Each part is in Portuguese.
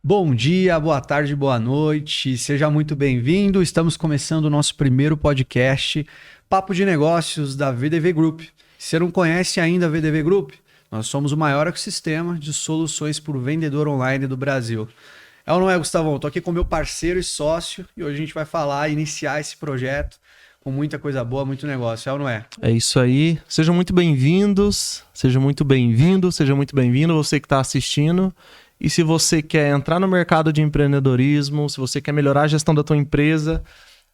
Bom dia, boa tarde, boa noite, seja muito bem-vindo. Estamos começando o nosso primeiro podcast, Papo de Negócios da VDV Group. Se você não conhece ainda a VDV Group, nós somos o maior ecossistema de soluções para o vendedor online do Brasil. É ou não é, Gustavão? Estou aqui com meu parceiro e sócio e hoje a gente vai falar, iniciar esse projeto com muita coisa boa, muito negócio. É ou não é? É isso aí. Sejam muito bem-vindos, seja muito bem-vindo você que está assistindo. E se você quer entrar no mercado de empreendedorismo, se você quer melhorar a gestão da tua empresa,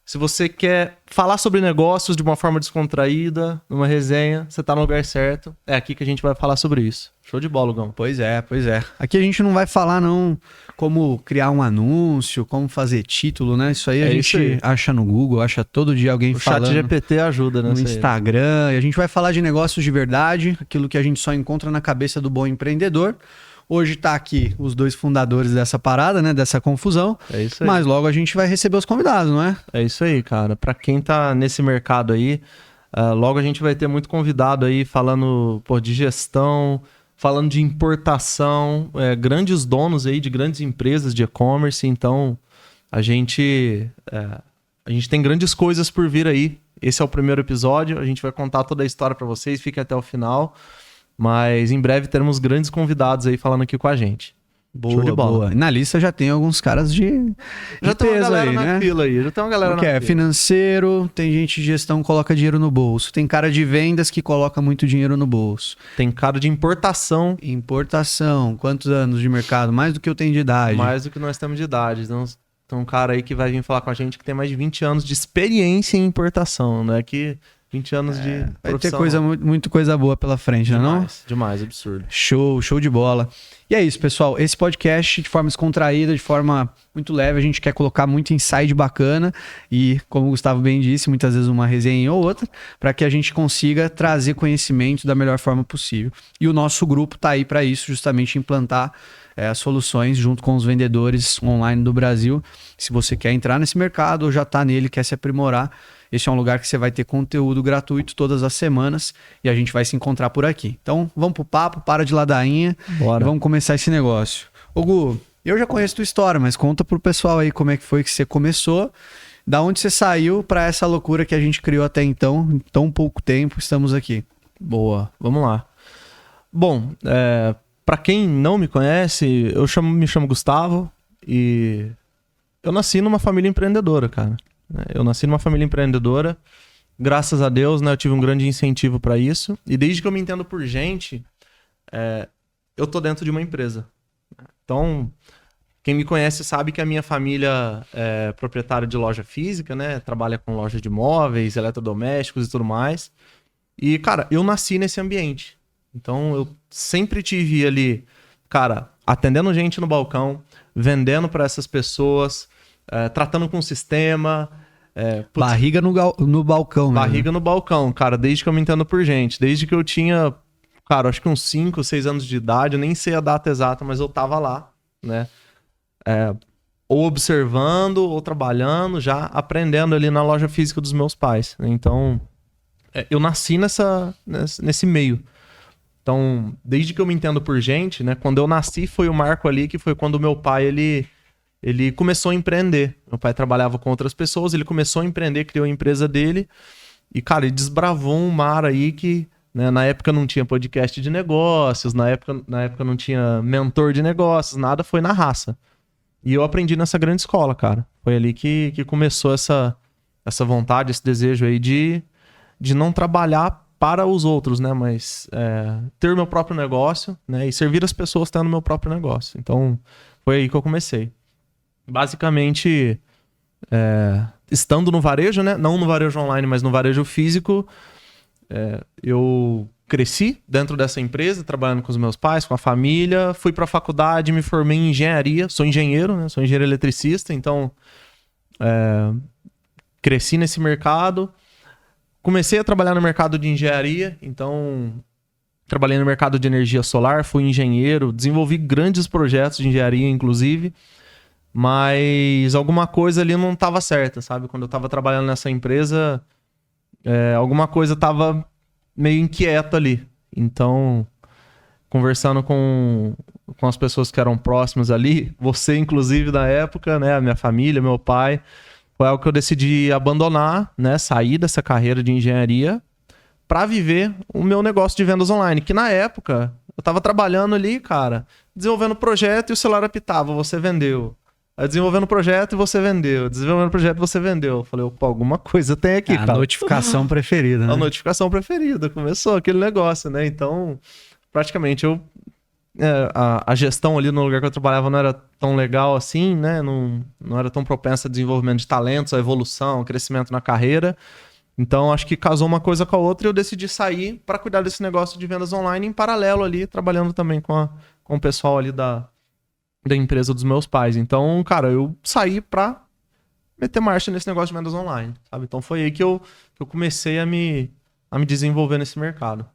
se você quer falar sobre negócios de uma forma descontraída, numa resenha, você está no lugar certo. É aqui que a gente vai falar sobre isso. Show de bola, Lugão. Pois é. Aqui a gente não vai falar não como criar um anúncio, como fazer título, né? Isso aí a gente acha no Google, acha todo dia alguém falando. O chat GPT ajuda, né? No Instagram. E a gente vai falar de negócios de verdade, aquilo que a gente só encontra na cabeça do bom empreendedor. Hoje tá aqui os dois fundadores dessa parada, né? Dessa confusão. É isso aí. Mas logo a gente vai receber os convidados, não é? É isso aí, cara. Pra quem tá nesse mercado aí, logo a gente vai ter muito convidado aí falando de gestão, falando de importação, grandes donos aí de grandes empresas de e-commerce. Então, a gente tem grandes coisas por vir aí. Esse é o primeiro episódio. A gente vai contar toda a história pra vocês. Fiquem até o final. Mas em breve teremos grandes convidados aí falando aqui com a gente. Boa, show de bola. Boa. Na lista já tem alguns caras de já tem uma galera aí, na né? fila aí. Já tem uma galera na fila. Financeiro, tem gente de gestão que coloca dinheiro no bolso. Tem cara de vendas que coloca muito dinheiro no bolso. Tem cara de importação. Importação. Quantos anos de mercado? Mais do que eu tenho de idade. Mais do que nós temos de idade. Então, tem um cara aí que vai vir falar com a gente que tem mais de 20 anos de experiência em importação, né? Que 20 anos de profissão. Vai ter muito coisa boa pela frente, não é? Demais, absurdo. Show de bola. E é isso, pessoal. Esse podcast, de forma descontraída, de forma muito leve, a gente quer colocar muito insight bacana e, como o Gustavo bem disse, muitas vezes uma resenha ou outra, para que a gente consiga trazer conhecimento da melhor forma possível. E o nosso grupo está aí para isso, justamente implantar soluções junto com os vendedores online do Brasil. Se você quer entrar nesse mercado ou já está nele, quer se aprimorar, esse é um lugar que você vai ter conteúdo gratuito todas as semanas e a gente vai se encontrar por aqui. Então, vamos pro papo, para de ladainha. Bora. E vamos começar esse negócio. Ô Gu, eu já conheço tua história, mas conta pro pessoal aí como é que foi que você começou, da onde você saiu para essa loucura que a gente criou até então, em tão pouco tempo, estamos aqui. Boa, vamos lá. Bom, para quem não me conhece, me chamo Gustavo e eu nasci numa família empreendedora, cara. Eu nasci numa família empreendedora, graças a Deus, né, eu tive um grande incentivo para isso. E desde que eu me entendo por gente, eu tô dentro de uma empresa. Então, quem me conhece sabe que a minha família é proprietária de loja física, né? Trabalha com loja de móveis, eletrodomésticos e tudo mais. E, cara, eu nasci nesse ambiente. Então, eu sempre tive ali, cara, atendendo gente no balcão, vendendo para essas pessoas, tratando com o sistema. Barriga no balcão, né? Barriga no balcão, cara, desde que eu me entendo por gente. Desde que eu tinha, cara, acho que uns 5, 6 anos de idade, eu nem sei a data exata, mas eu tava lá, né? Ou observando, ou trabalhando, já aprendendo ali na loja física dos meus pais. Então, eu nasci nesse meio. Então, desde que eu me entendo por gente, né? Quando eu nasci foi o marco ali, que foi quando o meu pai, ele começou a empreender. Meu pai trabalhava com outras pessoas, ele começou a empreender, criou a empresa dele. E, cara, ele desbravou um mar aí que, né, na época não tinha podcast de negócios, na época não tinha mentor de negócios, nada, foi na raça. E eu aprendi nessa grande escola, cara. Foi ali que começou essa vontade, esse desejo aí de não trabalhar para os outros, né? Mas ter meu próprio negócio, né? E servir as pessoas tendo meu próprio negócio. Então, foi aí que eu comecei. Basicamente, estando no varejo, né? Não no varejo online, mas no varejo físico, eu cresci dentro dessa empresa, trabalhando com os meus pais, com a família. Fui para a faculdade, me formei em engenharia. Sou engenheiro, né? Sou engenheiro eletricista. Então, cresci nesse mercado. Comecei a trabalhar no mercado de engenharia. Então, trabalhei no mercado de energia solar. Fui engenheiro. Desenvolvi grandes projetos de engenharia, inclusive. Mas alguma coisa ali não estava certa, sabe? Quando eu estava trabalhando nessa empresa, alguma coisa estava meio inquieta ali. Então, conversando com as pessoas que eram próximas ali, você inclusive na época, né? A minha família, meu pai, foi algo que eu decidi abandonar, né? Sair dessa carreira de engenharia para viver o meu negócio de vendas online. Que na época, eu estava trabalhando ali, cara, desenvolvendo projeto e o celular apitava, você vendeu. Aí desenvolvendo projeto e você vendeu. Desenvolvendo projeto e você vendeu. Eu falei, opa, alguma coisa tem aqui, cara. A notificação preferida, né? A notificação preferida. Começou aquele negócio, né? Então, praticamente, a gestão ali no lugar que eu trabalhava não era tão legal assim, né? Não era tão propensa a desenvolvimento de talentos, a evolução, a crescimento na carreira. Então, acho que casou uma coisa com a outra e eu decidi sair para cuidar desse negócio de vendas online em paralelo ali, trabalhando também com o pessoal ali da empresa dos meus pais. Então, cara, eu saí pra meter marcha nesse negócio de vendas online, sabe? Então foi aí que eu comecei a me desenvolver nesse mercado.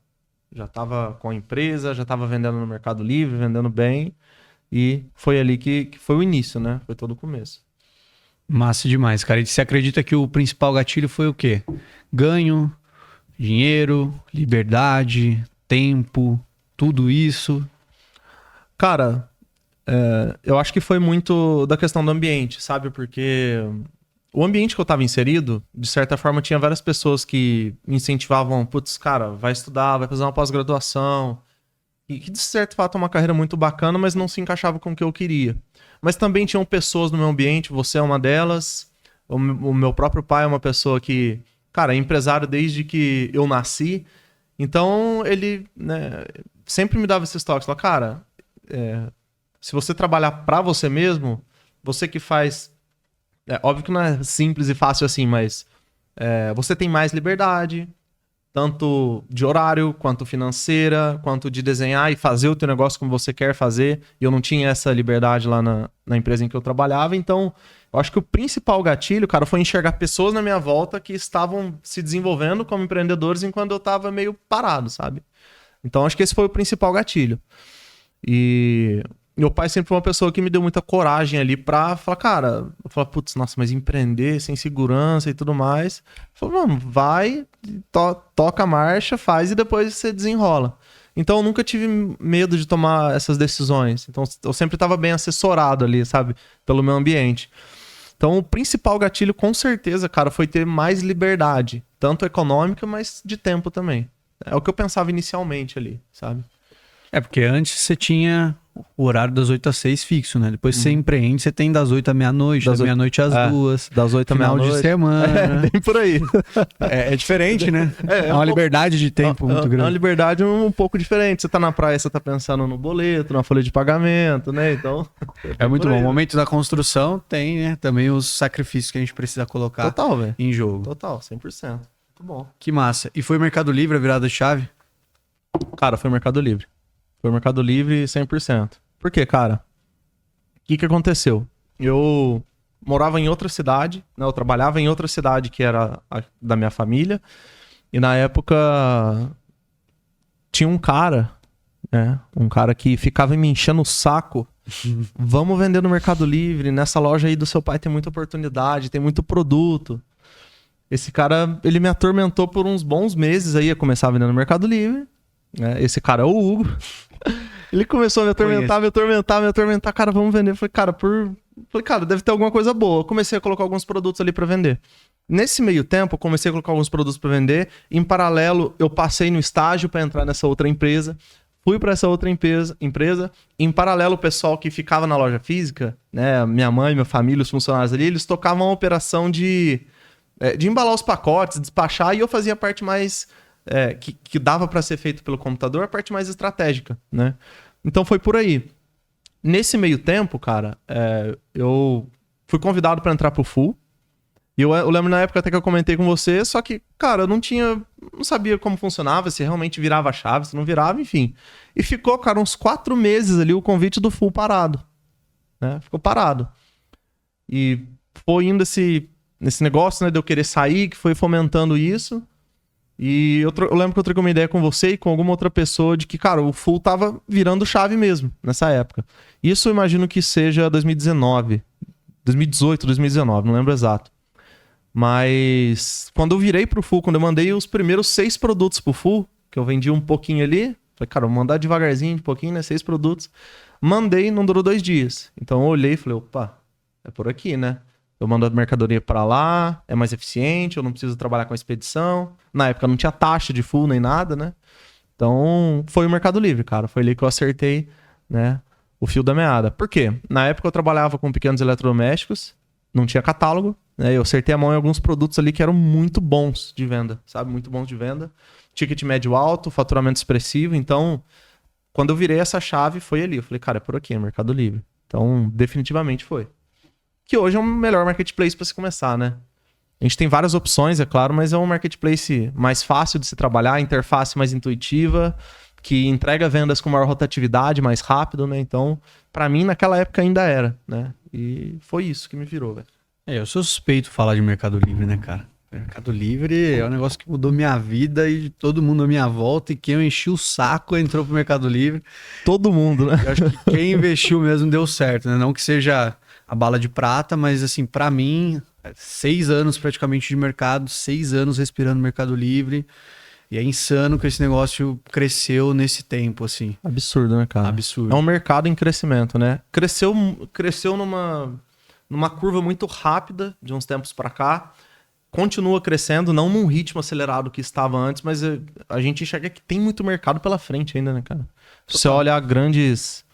Já tava com a empresa, já tava vendendo no Mercado Livre, vendendo bem, e foi ali que foi o início, né? Foi todo o começo. Massa demais, cara. E você acredita que o principal gatilho foi o quê? Ganho, dinheiro, liberdade, tempo, tudo isso? Cara, eu acho que foi muito da questão do ambiente, sabe? Porque o ambiente que eu estava inserido, de certa forma, tinha várias pessoas que me incentivavam, putz, cara, vai estudar, vai fazer uma pós-graduação. E que, de certo fato, é uma carreira muito bacana, mas não se encaixava com o que eu queria. Mas também tinham pessoas no meu ambiente, você é uma delas, o meu próprio pai é uma pessoa que, cara, é empresário desde que eu nasci. Então, ele, né, sempre me dava esses toques. Falava, cara, se você trabalhar para você mesmo, você que faz... óbvio que não é simples e fácil assim, mas você tem mais liberdade, tanto de horário, quanto financeira, quanto de desenhar e fazer o teu negócio como você quer fazer. E eu não tinha essa liberdade lá na empresa em que eu trabalhava. Então, eu acho que o principal gatilho, cara, foi enxergar pessoas na minha volta que estavam se desenvolvendo como empreendedores enquanto eu tava meio parado, sabe? Então, acho que esse foi o principal gatilho. E meu pai sempre foi uma pessoa que me deu muita coragem ali pra falar, cara, eu falei, putz, nossa, mas empreender sem segurança e tudo mais. Eu falei, mano, vai, toca a marcha, faz e depois você desenrola. Então eu nunca tive medo de tomar essas decisões. Então eu sempre estava bem assessorado ali, sabe, pelo meu ambiente. Então o principal gatilho, com certeza, cara, foi ter mais liberdade, tanto econômica, mas de tempo também. É o que eu pensava inicialmente ali, sabe? Porque antes você tinha o horário das 8 às 6 fixo, né? Depois você empreende, você tem das 8 à meia-noite, das meia-noite às 2. Das 8 à meia-noite. Final de semana. Bem por aí. É diferente, né? É uma liberdade de tempo muito grande. É uma liberdade um pouco diferente. Você tá na praia, você tá pensando no boleto, na folha de pagamento, né? Então... É muito bom. O momento da construção tem, né? Também os sacrifícios que a gente precisa colocar total, velho, em jogo. Total, 100%. Muito bom. Que massa. E foi o Mercado Livre a virada de chave? Cara, foi o Mercado Livre. Foi o Mercado Livre 100%. Por quê, cara? O que aconteceu? Eu morava em outra cidade, né? Eu trabalhava em outra cidade que era a da minha família. E na época tinha um cara, né? Um cara que ficava me enchendo o saco. Vamos vender no Mercado Livre. Nessa loja aí do seu pai tem muita oportunidade, tem muito produto. Esse cara, ele me atormentou por uns bons meses aí a começar a vender no Mercado Livre. Esse cara é o Hugo. Ele começou a me atormentar. Cara, vamos vender. Eu falei, cara, deve ter alguma coisa boa. Eu comecei a colocar alguns produtos ali pra vender. Nesse meio tempo, eu comecei a colocar alguns produtos pra vender. Em paralelo, eu passei no estágio pra entrar nessa outra empresa. Fui para essa outra empresa. Em paralelo, o pessoal que ficava na loja física, né? Minha mãe, minha família, os funcionários ali, eles tocavam a operação de embalar os pacotes, despachar, e eu fazia a parte mais... que dava para ser feito pelo computador, a parte mais estratégica, né? Então foi por aí. Nesse meio tempo, cara, eu fui convidado para entrar pro Full. E eu lembro na época até que eu comentei com você, só que, cara, eu não sabia como funcionava, se realmente virava a chave, se não virava, enfim. E ficou, cara, uns 4 meses ali o convite do Full parado, né? Ficou parado. E foi indo nesse negócio, né, de eu querer sair, que foi fomentando isso. E eu lembro que eu troquei uma ideia com você e com alguma outra pessoa de que, cara, o Full tava virando chave mesmo, nessa época. Isso eu imagino que seja 2019, 2018, 2019, não lembro exato. Mas quando eu virei pro Full, quando eu mandei os primeiros 6 produtos pro Full, que eu vendi um pouquinho ali, falei, cara, vou mandar devagarzinho, de pouquinho, né? 6 produtos. Mandei, não durou 2 dias. Então eu olhei e falei, opa, é por aqui, né? Eu mando a mercadoria para lá, é mais eficiente, eu não preciso trabalhar com a expedição. Na época não tinha taxa de Full nem nada, né? Então foi o Mercado Livre, cara. Foi ali que eu acertei, né, o fio da meada. Por quê? Na época eu trabalhava com pequenos eletrodomésticos, não tinha catálogo, né? Eu acertei a mão em alguns produtos ali que eram muito bons de venda, sabe? Muito bons de venda. Ticket médio alto, faturamento expressivo. Então, quando eu virei essa chave, foi ali. Eu falei, cara, é por aqui, é Mercado Livre. Então, definitivamente foi. Que hoje é o melhor marketplace para se começar, né? A gente tem várias opções, é claro, mas é um marketplace mais fácil de se trabalhar, interface mais intuitiva, que entrega vendas com maior rotatividade, mais rápido, né? Então, para mim, naquela época ainda era, né? E foi isso que me virou, velho. Eu sou suspeito falar de Mercado Livre, né, cara? Mercado Livre é um negócio que mudou minha vida e de todo mundo à minha volta. E quem eu enchi o saco entrou pro Mercado Livre. Todo mundo, né? Eu acho que quem investiu mesmo deu certo, né? Não que seja a bala de prata, mas assim, pra mim, 6 anos praticamente de mercado, 6 anos respirando Mercado Livre. E é insano que esse negócio cresceu nesse tempo, assim. Absurdo, né, cara? Absurdo. É um mercado em crescimento, né? Cresceu numa curva muito rápida de uns tempos pra cá. Continua crescendo, não num ritmo acelerado que estava antes, mas a gente enxerga que tem muito mercado pela frente ainda, né, cara? Se você olha grandes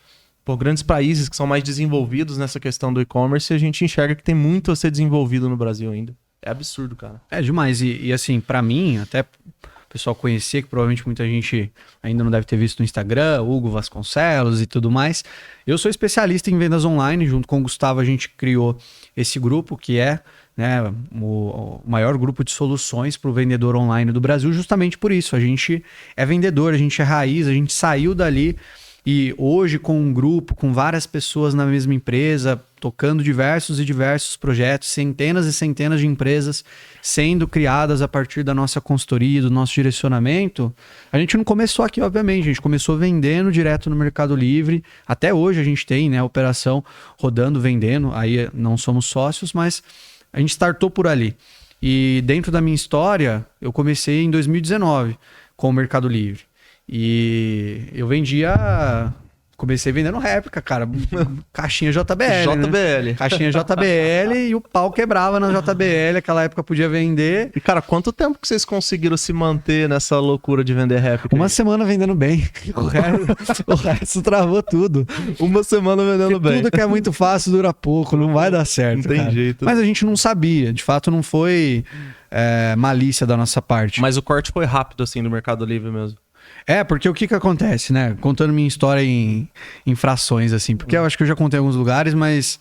países que são mais desenvolvidos nessa questão do e-commerce, a gente enxerga que tem muito a ser desenvolvido no Brasil ainda. É absurdo, cara. É demais. E assim, pra mim, até o pessoal conhecer, que provavelmente muita gente ainda não deve ter visto no Instagram, Hugo Vasconcelos e tudo mais. Eu sou especialista em vendas online. Junto com o Gustavo, a gente criou esse grupo, que é, né, o maior grupo de soluções para o vendedor online do Brasil, justamente por isso. A gente é vendedor, a gente é raiz, a gente saiu dali e hoje com um grupo, com várias pessoas na mesma empresa, tocando diversos e diversos projetos, centenas e centenas de empresas sendo criadas a partir da nossa consultoria, do nosso direcionamento. A gente não começou aqui, obviamente, a gente começou vendendo direto no Mercado Livre. Até hoje a gente tem, né, a operação rodando, vendendo, aí não somos sócios, mas a gente startou por ali. E dentro da minha história, eu comecei em 2019 com o Mercado Livre. E eu comecei vendendo réplica, cara. Caixinha JBL. JBL. Caixinha JBL e o pau quebrava na JBL. Aquela época podia vender. E, cara, quanto tempo que vocês conseguiram se manter nessa loucura de vender réplica? Uma semana vendendo bem. O resto travou tudo. Uma semana vendendo bem. Tudo que é muito fácil dura pouco, não vai dar certo. Não tem jeito. Mas a gente não sabia. De fato, não foi malícia da nossa parte. Mas o corte foi rápido, assim, no Mercado Livre mesmo. Porque o que acontece, né? Contando minha história em frações, assim. Porque eu acho que eu já contei em alguns lugares, mas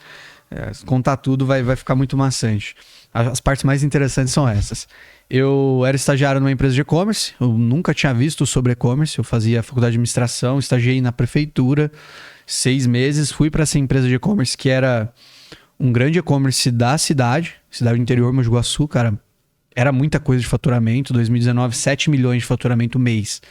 contar tudo vai ficar muito maçante. As partes mais interessantes são essas. Eu era estagiário numa empresa de e-commerce. Eu nunca tinha visto sobre e-commerce. Eu fazia faculdade de administração, estagiei na prefeitura 6 meses. Fui para essa empresa de e-commerce que era um grande e-commerce da cidade do interior, Mogi Guaçu, cara. Era muita coisa de faturamento. 2019, 7 milhões de faturamento mês.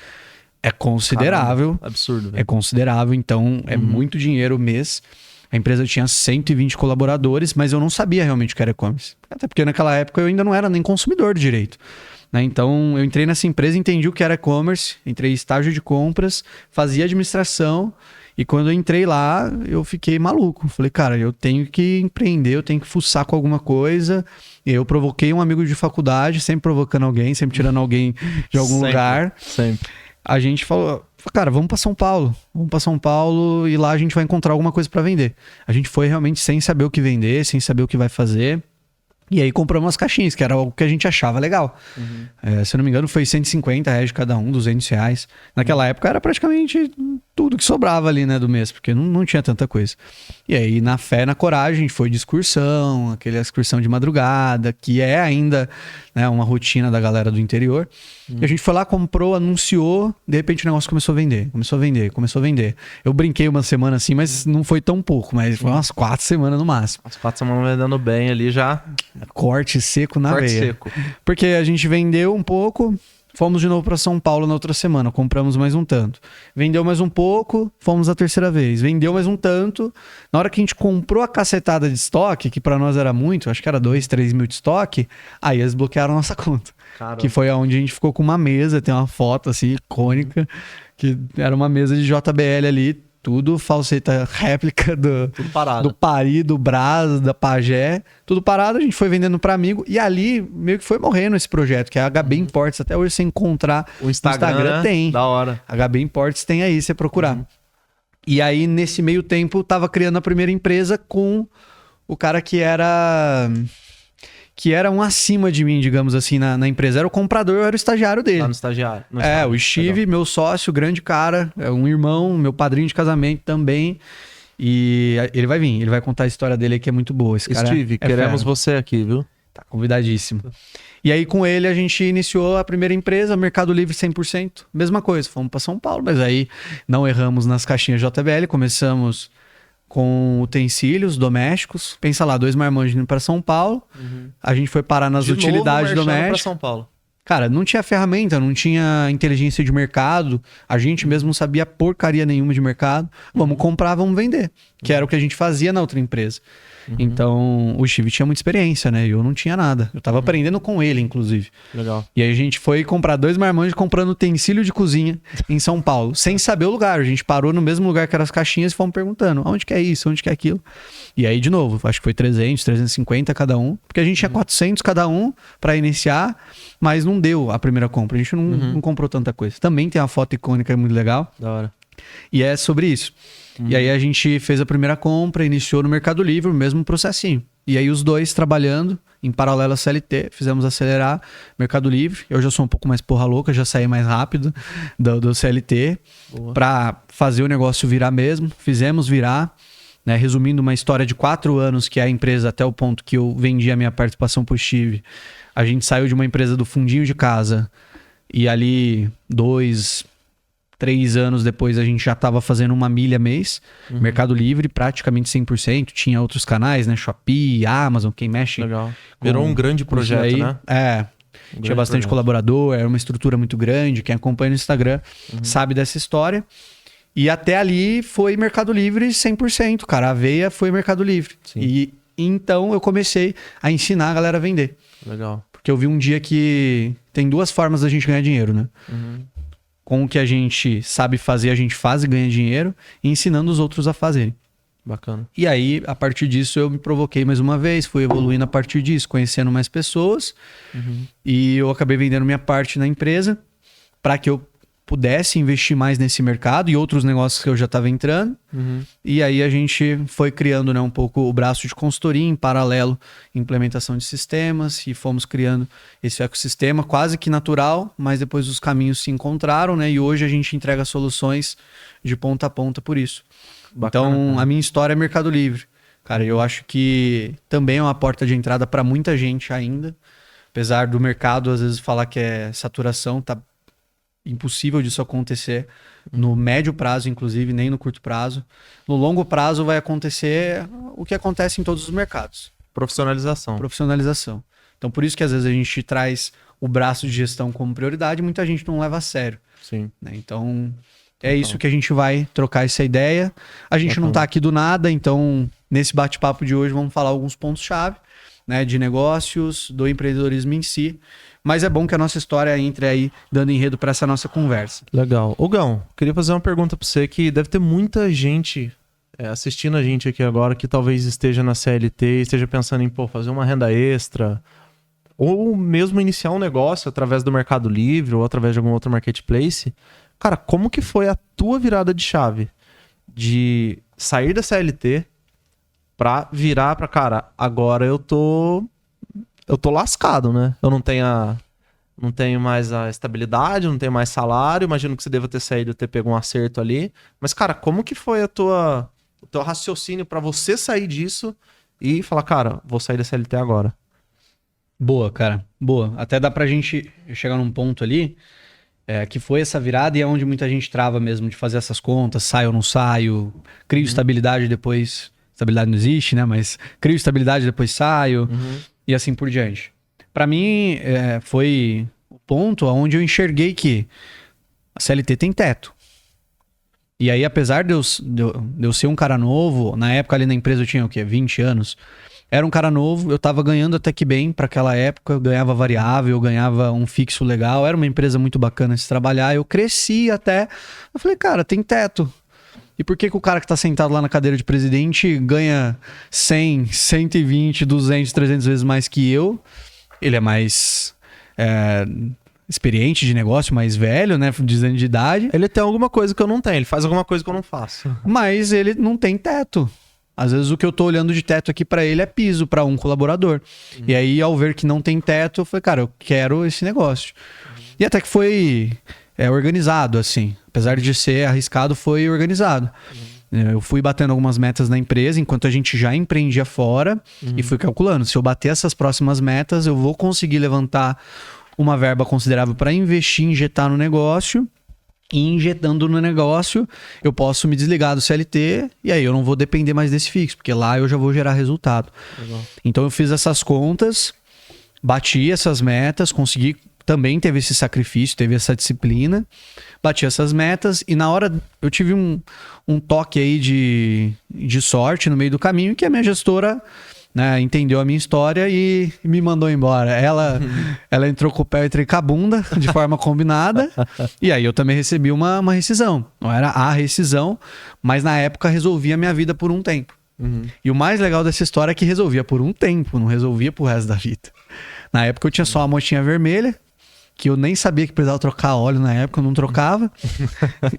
É considerável. Caramba, absurdo. Velho. É considerável, então é muito dinheiro mês. A empresa tinha 120 colaboradores, mas eu não sabia realmente o que era e-commerce. Até porque naquela época eu ainda não era nem consumidor de direito. Né? Então eu entrei nessa empresa, entendi o que era e-commerce, entrei em estágio de compras, fazia administração. E quando eu entrei lá, eu fiquei maluco. Falei, cara, eu tenho que empreender, eu tenho que fuçar com alguma coisa. E eu provoquei um amigo de faculdade, sempre provocando alguém, sempre tirando alguém de algum lugar. Sempre. A gente falou, falei, cara, vamos pra São Paulo. Vamos pra São Paulo e lá a gente vai encontrar alguma coisa pra vender. A gente foi realmente sem saber o que vender, sem saber o que vai fazer. E aí compramos umas caixinhas, que era o que a gente achava legal. Se eu não me engano, foi R$150 cada um, R$200. Naquela época era praticamente tudo que sobrava ali, né, do mês, porque não tinha tanta coisa. E aí, na fé, na coragem, a gente foi de excursão, aquela excursão de madrugada, que é ainda, né, uma rotina da galera do interior. E a gente foi lá, comprou, anunciou, de repente o negócio começou a vender. Eu brinquei uma semana assim, mas não foi tão pouco, mas foi umas 4 semanas no máximo. As 4 semanas vendendo bem ali já. Corte seco na veia. Porque a gente vendeu um pouco, fomos de novo para São Paulo na outra semana, compramos mais um tanto. Vendeu mais um pouco, fomos a terceira vez. Vendeu mais um tanto. Na hora que a gente comprou a cacetada de estoque, que para nós era muito, acho que era 2, 3 mil de estoque, aí eles bloquearam a nossa conta. Caramba. Que foi onde a gente ficou com uma mesa, tem uma foto assim, icônica, que era uma mesa de JBL ali, tudo falseta réplica tudo parado. do Pari, do Brás, da Pagé. Tudo parado, a gente foi vendendo para amigo. E ali meio que foi morrendo esse projeto, que é a HB Imports. Até hoje você encontrar o Instagram tem. Da hora. HB Imports tem aí, você procurar. E aí, nesse meio tempo, eu tava criando a primeira empresa com o cara que era um acima de mim, digamos assim, na empresa. Era o comprador, eu era o estagiário dele. Lá no estagiário. O Steve, meu sócio, grande cara, é um irmão, meu padrinho de casamento também. E ele vai vir, ele vai contar a história dele aí, que é muito boa. Esse cara Steve, queremos fera. você aqui, viu? Tá convidadíssimo. E aí, com ele, a gente iniciou a primeira empresa, Mercado Livre 100%. Mesma coisa, fomos para São Paulo, mas aí não erramos nas caixinhas JBL, começamos com utensílios domésticos. Pensa lá, 2 marmanjos indo para São Paulo. A gente foi parar nas utilidades domésticas. São Paulo. Cara, não tinha ferramenta, não tinha inteligência de mercado. A gente mesmo não sabia porcaria nenhuma de mercado. Vamos comprar, vamos vender. Que era o que a gente fazia na outra empresa. Então, o Steve tinha muita experiência, né? Eu não tinha nada. Eu tava aprendendo com ele, inclusive. Legal. E aí a gente foi comprar 2 marmanjos comprando utensílio de cozinha em São Paulo, sem saber o lugar. A gente parou no mesmo lugar que eram as caixinhas e fomos perguntando, onde que é isso, onde que é aquilo? E aí, de novo, acho que foi 300, 350 cada um, porque a gente tinha 400 cada um para iniciar, mas não deu a primeira compra. A gente não comprou tanta coisa. Também tem uma foto icônica muito legal. Da hora. E é sobre isso. E aí a gente fez a primeira compra, iniciou no Mercado Livre, o mesmo processinho. E aí os dois trabalhando em paralelo a CLT, fizemos acelerar Mercado Livre. Eu já sou um pouco mais porra louca, já saí mais rápido do CLT para fazer o negócio virar mesmo. Fizemos virar, né? Resumindo uma história de 4 anos que é a empresa até o ponto que eu vendi a minha participação pro Steve. A gente saiu de uma empresa do fundinho de casa e ali 2, 3 anos depois a gente já estava fazendo 1 milha mês, Mercado Livre, praticamente 100%. Tinha outros canais, né? Shopee, Amazon, quem mexe. Legal. Virou um grande projeto, aí, né? Tinha bastante colaborador, era uma estrutura muito grande. Quem acompanha no Instagram sabe dessa história. E até ali foi Mercado Livre 100%, cara. A veia foi Mercado Livre. Sim. E então eu comecei a ensinar a galera a vender. Legal. Porque eu vi um dia que tem 2 formas da gente ganhar dinheiro, né? Com o que a gente sabe fazer, a gente faz e ganha dinheiro, e ensinando os outros a fazerem. Bacana. E aí, a partir disso, eu me provoquei mais uma vez, fui evoluindo a partir disso, conhecendo mais pessoas, e eu acabei vendendo minha parte na empresa para que eu pudesse investir mais nesse mercado e outros negócios que eu já estava entrando. E aí a gente foi criando, né, um pouco o braço de consultoria em paralelo, implementação de sistemas, e fomos criando esse ecossistema quase que natural, mas depois os caminhos se encontraram, né? E hoje a gente entrega soluções de ponta a ponta por isso. Bacana, então, cara. A minha história é Mercado Livre. Cara, eu acho que também é uma porta de entrada para muita gente ainda. Apesar do mercado, às vezes, falar que é saturação, tá impossível disso acontecer no médio prazo, inclusive, nem no curto prazo. No longo prazo vai acontecer o que acontece em todos os mercados. Profissionalização. Então, por isso que às vezes a gente traz o braço de gestão como prioridade e muita gente não leva a sério. Sim. Né? Então, é isso que a gente vai trocar essa ideia. A gente não tá aqui do nada, então, nesse bate-papo de hoje, vamos falar alguns pontos-chave, né, de negócios, do empreendedorismo em si. Mas é bom que a nossa história entre aí, dando enredo para essa nossa conversa. Legal. Ô, Gão, queria fazer uma pergunta para você, que deve ter muita gente assistindo a gente aqui agora que talvez esteja na CLT e esteja pensando em fazer uma renda extra, ou mesmo iniciar um negócio através do Mercado Livre ou através de algum outro marketplace. Cara, como que foi a tua virada de chave? De sair da CLT pra virar pra, cara, agora eu tô lascado, né? Eu não tenho mais a estabilidade, não tenho mais salário, imagino que você deva ter saído, ter pego um acerto ali. Mas, cara, como que foi o teu raciocínio pra você sair disso e falar, cara, vou sair da CLT agora? Boa, cara. Boa. Até dá pra gente chegar num ponto ali que foi essa virada e é onde muita gente trava mesmo de fazer essas contas, saio ou não saio, crio estabilidade, depois... Estabilidade não existe, né? Mas crio estabilidade, depois saio e assim por diante. Pra mim, foi o ponto onde eu enxerguei que a CLT tem teto. E aí, apesar de eu ser um cara novo, na época ali na empresa eu tinha o quê? 20 anos. Era um cara novo, eu tava ganhando até que bem para aquela época, eu ganhava variável, eu ganhava um fixo legal, era uma empresa muito bacana de se trabalhar, eu cresci até, eu falei, cara, tem teto. E por que o cara que tá sentado lá na cadeira de presidente ganha 100, 120, 200, 300 vezes mais que eu? Ele é mais experiente de negócio, mais velho, né, dizendo de idade. Ele tem alguma coisa que eu não tenho, ele faz alguma coisa que eu não faço. Mas ele não tem teto. Às vezes o que eu tô olhando de teto aqui pra ele é piso pra um colaborador. E aí, ao ver que não tem teto, eu falei, cara, eu quero esse negócio. E até que foi organizado, assim. Apesar de ser arriscado, foi organizado. Eu fui batendo algumas metas na empresa, enquanto a gente já empreendia fora, e fui calculando. Se eu bater essas próximas metas, eu vou conseguir levantar uma verba considerável para investir, injetar no negócio. E injetando no negócio, eu posso me desligar do CLT e aí eu não vou depender mais desse fixo, porque lá eu já vou gerar resultado. Legal. Então eu fiz essas contas, bati essas metas, consegui, também teve esse sacrifício, teve essa disciplina, bati essas metas e na hora eu tive um toque aí de sorte no meio do caminho que a minha gestora... né, entendeu a minha história e me mandou embora. Ela entrou com o pé, eu entrei com a bunda, de forma combinada. E aí eu também recebi uma rescisão. Não era a rescisão, mas na época resolvia a minha vida por um tempo. E o mais legal dessa história é que resolvia por um tempo, não resolvia pro resto da vida. Na época eu tinha só uma motinha vermelha, que eu nem sabia que precisava trocar óleo na época, eu não trocava.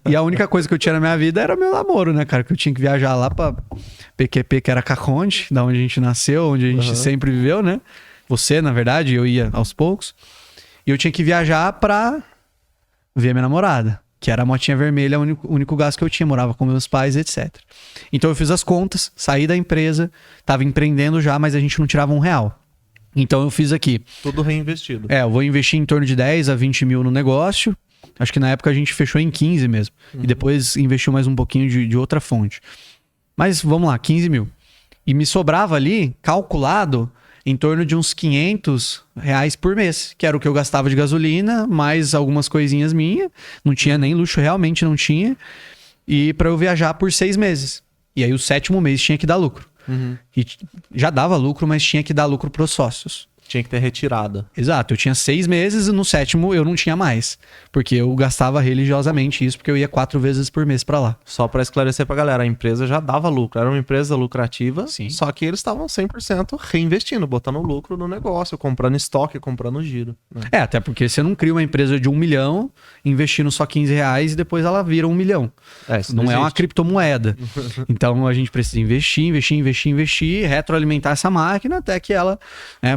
E a única coisa que eu tinha na minha vida era o meu namoro, né, cara? Que eu tinha que viajar lá pra PQP, que era Caconde, da onde a gente nasceu, onde a gente sempre viveu, né? Você, na verdade, eu ia aos poucos. E eu tinha que viajar pra ver minha namorada, que era a motinha vermelha, o único gasto que eu tinha, morava com meus pais, etc. Então eu fiz as contas, saí da empresa, tava empreendendo já, mas a gente não tirava R$1. Então eu fiz aqui. Tudo reinvestido. Eu vou investir em torno de 10 a 20 mil no negócio. Acho que na época a gente fechou em 15 mesmo. E depois investiu mais um pouquinho de outra fonte. Mas vamos lá, 15 mil. E me sobrava ali, calculado, em torno de uns R$500 por mês. Que era o que eu gastava de gasolina, mais algumas coisinhas minhas. Não tinha nem luxo, realmente não tinha. E para eu viajar por 6 meses. E aí o 7º mês tinha que dar lucro. E já dava lucro, mas tinha que dar lucro para os sócios. Tinha que ter retirada. Exato, eu tinha 6 meses e no 7º eu não tinha mais. Porque eu gastava religiosamente isso, porque eu ia 4 vezes por mês pra lá. Só pra esclarecer pra galera, a empresa já dava lucro. Era uma empresa lucrativa, sim, só que eles estavam 100% reinvestindo, botando lucro no negócio, comprando estoque, comprando giro. Né? Até porque você não cria uma empresa de 1 milhão, investindo só R$15 e depois ela vira 1 milhão. Isso não é uma criptomoeda. Então a gente precisa investir, retroalimentar essa máquina até que ela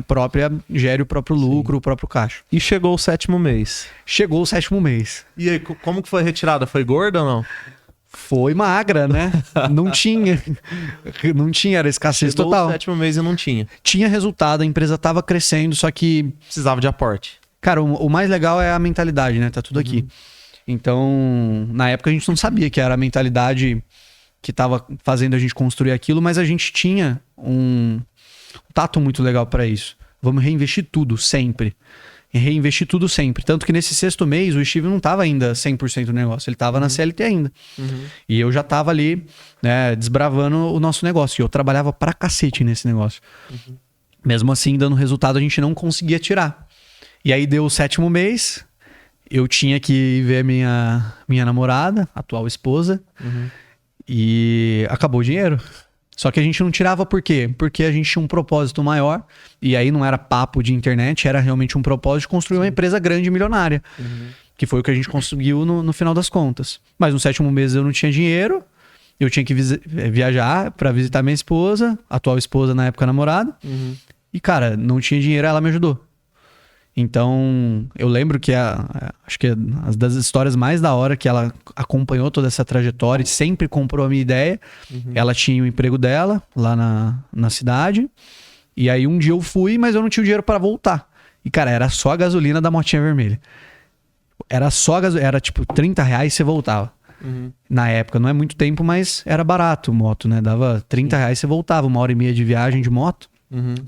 própria gere o próprio lucro, o próprio caixa. E chegou o 7º mês. Chegou o 7º mês. E aí, como que foi a retirada? Foi gorda ou não? Foi magra, né? Não tinha, era escassez chegou total. Chegou o 7º mês e não tinha. Tinha resultado, a empresa tava crescendo, só que... precisava de aporte. Cara, o mais legal é a mentalidade, né? Tá tudo aqui. Então, na época a gente não sabia que era a mentalidade que tava fazendo a gente construir aquilo, mas a gente tinha um tato muito legal para isso. Vamos reinvestir tudo, sempre. Reinvestir tudo sempre. Tanto que nesse 6º mês, o Steve não tava ainda 100% no negócio. Ele tava na CLT ainda. E eu já tava ali, né, desbravando o nosso negócio. E eu trabalhava pra cacete nesse negócio. Mesmo assim, dando resultado, a gente não conseguia tirar. E aí deu o 7º mês, eu tinha que ver minha namorada, atual esposa, e acabou o dinheiro. Só que a gente não tirava por quê? Porque a gente tinha um propósito maior, e aí não era papo de internet, era realmente um propósito de construir uma empresa grande e milionária. Que foi o que a gente conseguiu no final das contas. Mas no 7º mês eu não tinha dinheiro. Eu tinha que viajar pra visitar minha esposa, atual esposa, na época namorada. E, cara, não tinha dinheiro, ela me ajudou. Então, eu lembro que acho que das histórias mais da hora que ela acompanhou toda essa trajetória e sempre comprou a minha ideia. Ela tinha o emprego dela lá na cidade. E aí um dia eu fui, mas eu não tinha o dinheiro para voltar. E, cara, era só a gasolina da motinha vermelha. Era só era tipo R$30 e você voltava. Na época, não é muito tempo, mas era barato moto, né? Dava R$30 e você voltava, 1h30 de viagem de moto.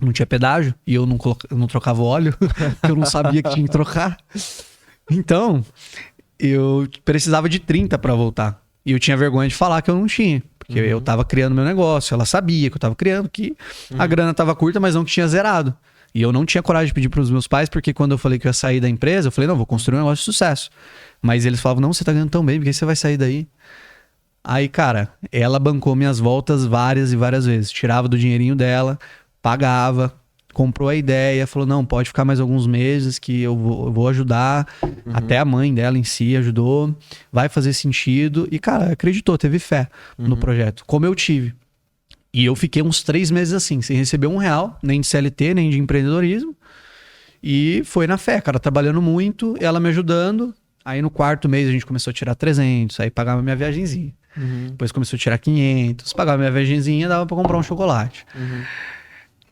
Não tinha pedágio e eu não trocava óleo, eu não sabia que tinha que trocar. Então, eu precisava de 30 para voltar. E eu tinha vergonha de falar que eu não tinha, porque eu tava criando meu negócio, ela sabia que eu tava criando, que a grana tava curta, mas não que tinha zerado. E eu não tinha coragem de pedir pros meus pais, porque quando eu falei que eu ia sair da empresa, eu falei, não, vou construir um negócio de sucesso. Mas eles falavam, não, você tá ganhando tão bem, por que você vai sair daí? Aí, cara, ela bancou minhas voltas várias e várias vezes. Tirava do dinheirinho dela, pagava, comprou a ideia, falou, não, pode ficar mais alguns meses que eu vou ajudar. Até a mãe dela em si ajudou, vai fazer sentido. E, cara, acreditou, teve fé no projeto, como eu tive. E eu fiquei uns 3 meses assim, sem receber R$1, nem de CLT, nem de empreendedorismo. E foi na fé, cara, trabalhando muito, ela me ajudando. Aí no 4º mês a gente começou a tirar 300, aí pagava minha viagenzinha. Depois começou a tirar 500, pagava minha viagenzinha, dava pra comprar um chocolate.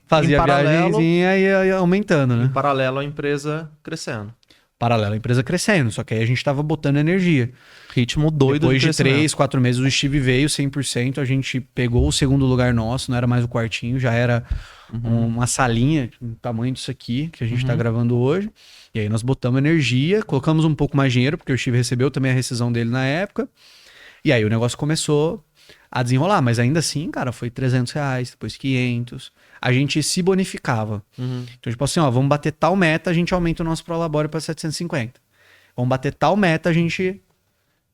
Fazia a viagenzinha e ia aumentando, né? Em paralelo à empresa crescendo. Paralelo à empresa crescendo, só que aí a gente tava botando energia. Ritmo doido. Depois de 3, 4 meses o Steve veio 100%, a gente pegou o 2º lugar nosso, não era mais o quartinho, já era uma salinha, do tamanho disso aqui, que a gente tá gravando hoje. E aí nós botamos energia, colocamos um pouco mais dinheiro, porque o Steve recebeu também a rescisão dele na época. E aí o negócio começou a desenrolar, mas ainda assim, cara, foi R$300, depois 500. A gente se bonificava. Então, tipo assim, ó, vamos bater tal meta, a gente aumenta o nosso Prolabore para 750. Vamos bater tal meta, a gente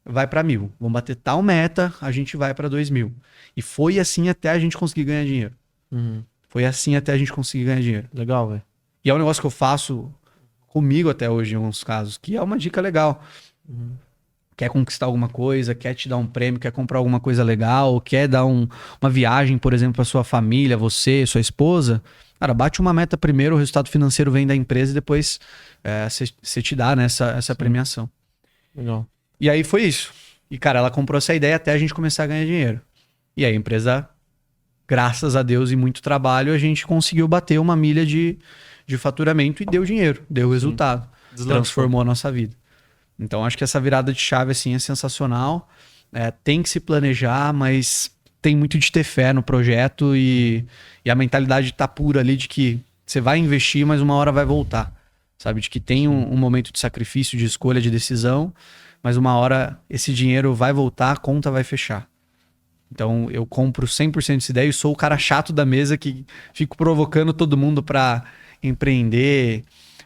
vai para 1.000. Vamos bater tal meta, a gente vai para 2.000. E foi assim até a gente conseguir ganhar dinheiro. Foi assim até a gente conseguir ganhar dinheiro. Legal, velho. E é um negócio que eu faço comigo até hoje em alguns casos, que é uma dica legal. Quer conquistar alguma coisa, quer te dar um prêmio, quer comprar alguma coisa legal, quer dar uma viagem, por exemplo, para sua família, você, sua esposa. Cara, bate uma meta primeiro, o resultado financeiro vem da empresa e depois você te dá, né, essa premiação. Legal. E aí foi isso. E, cara, ela comprou essa ideia até a gente começar a ganhar dinheiro. E aí a empresa, graças a Deus e muito trabalho, a gente conseguiu bater uma milha de faturamento e deu dinheiro, deu resultado. Transformou a nossa vida. Então, acho que essa virada de chave, assim, é sensacional. Tem que se planejar, mas tem muito de ter fé no projeto e a mentalidade tá pura ali de que você vai investir, mas uma hora vai voltar. Sabe? De que tem um momento de sacrifício, de escolha, de decisão, mas uma hora esse dinheiro vai voltar, a conta vai fechar. Então, eu compro 100% dessa ideia e sou o cara chato da mesa que fico provocando todo mundo para empreender,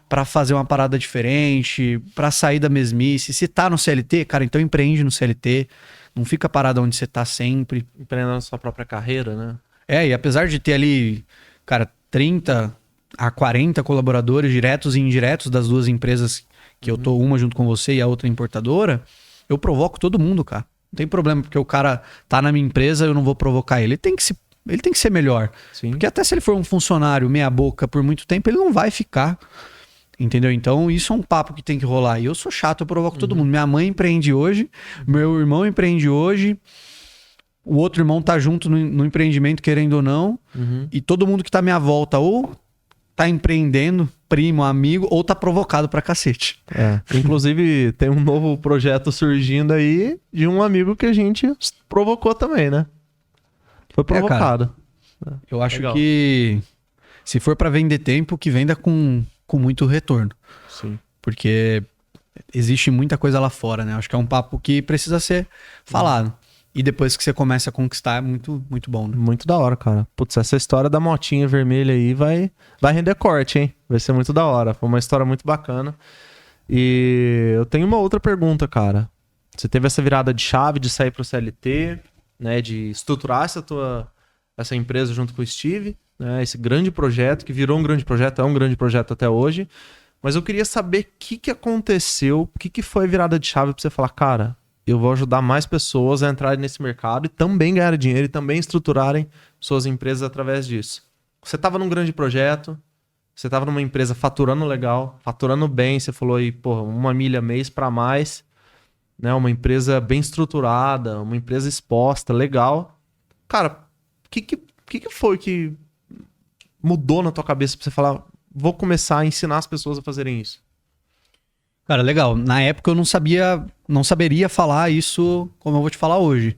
para fazer uma parada diferente, para sair da mesmice. Se tá no CLT, cara, então empreende no CLT. Não fica parado onde você tá sempre. Empreendendo na sua própria carreira, né? E apesar de ter ali, cara, 30 a 40 colaboradores diretos e indiretos das duas empresas que eu tô, uma junto com você e a outra importadora, eu provoco todo mundo, cara. Não tem problema, porque o cara tá na minha empresa, eu não vou provocar ele. Ele tem que ser melhor. Sim. Porque até se ele for um funcionário meia boca por muito tempo, ele não vai ficar. Entendeu? Então, isso é um papo que tem que rolar. E eu sou chato, eu provoco todo mundo. Minha mãe empreende hoje, meu irmão empreende hoje, o outro irmão tá junto no empreendimento, querendo ou não. E todo mundo que tá à minha volta ou tá empreendendo, primo, amigo, ou tá provocado pra cacete. Inclusive, tem um novo projeto surgindo aí de um amigo que a gente provocou também, né? Foi provocado. Cara, eu acho que se for pra vender tempo, que venda com muito retorno. Sim. Porque existe muita coisa lá fora, né? Acho que é um papo que precisa ser falado. E depois que você começa a conquistar, é muito, muito bom, né? Muito da hora, cara. Putz, essa história da motinha vermelha aí vai render corte, hein? Vai ser muito da hora. Foi uma história muito bacana. E eu tenho uma outra pergunta, cara. Você teve essa virada de chave de sair pro CLT, né? De estruturar essa empresa junto com o Steve, né? Esse grande projeto, que virou um grande projeto, é um grande projeto até hoje. Mas eu queria saber o que aconteceu, o que foi a virada de chave pra você falar, cara, eu vou ajudar mais pessoas a entrarem nesse mercado e também ganharem dinheiro e também estruturarem suas empresas através disso. Você tava num grande projeto, você tava numa empresa faturando legal, faturando bem, você falou aí, pô, 1 milha mês pra mais, né? Uma empresa bem estruturada, uma empresa exposta, legal. Cara, o que foi que mudou na tua cabeça pra você falar, vou começar a ensinar as pessoas a fazerem isso? Cara, legal. Na época eu não saberia falar isso como eu vou te falar hoje.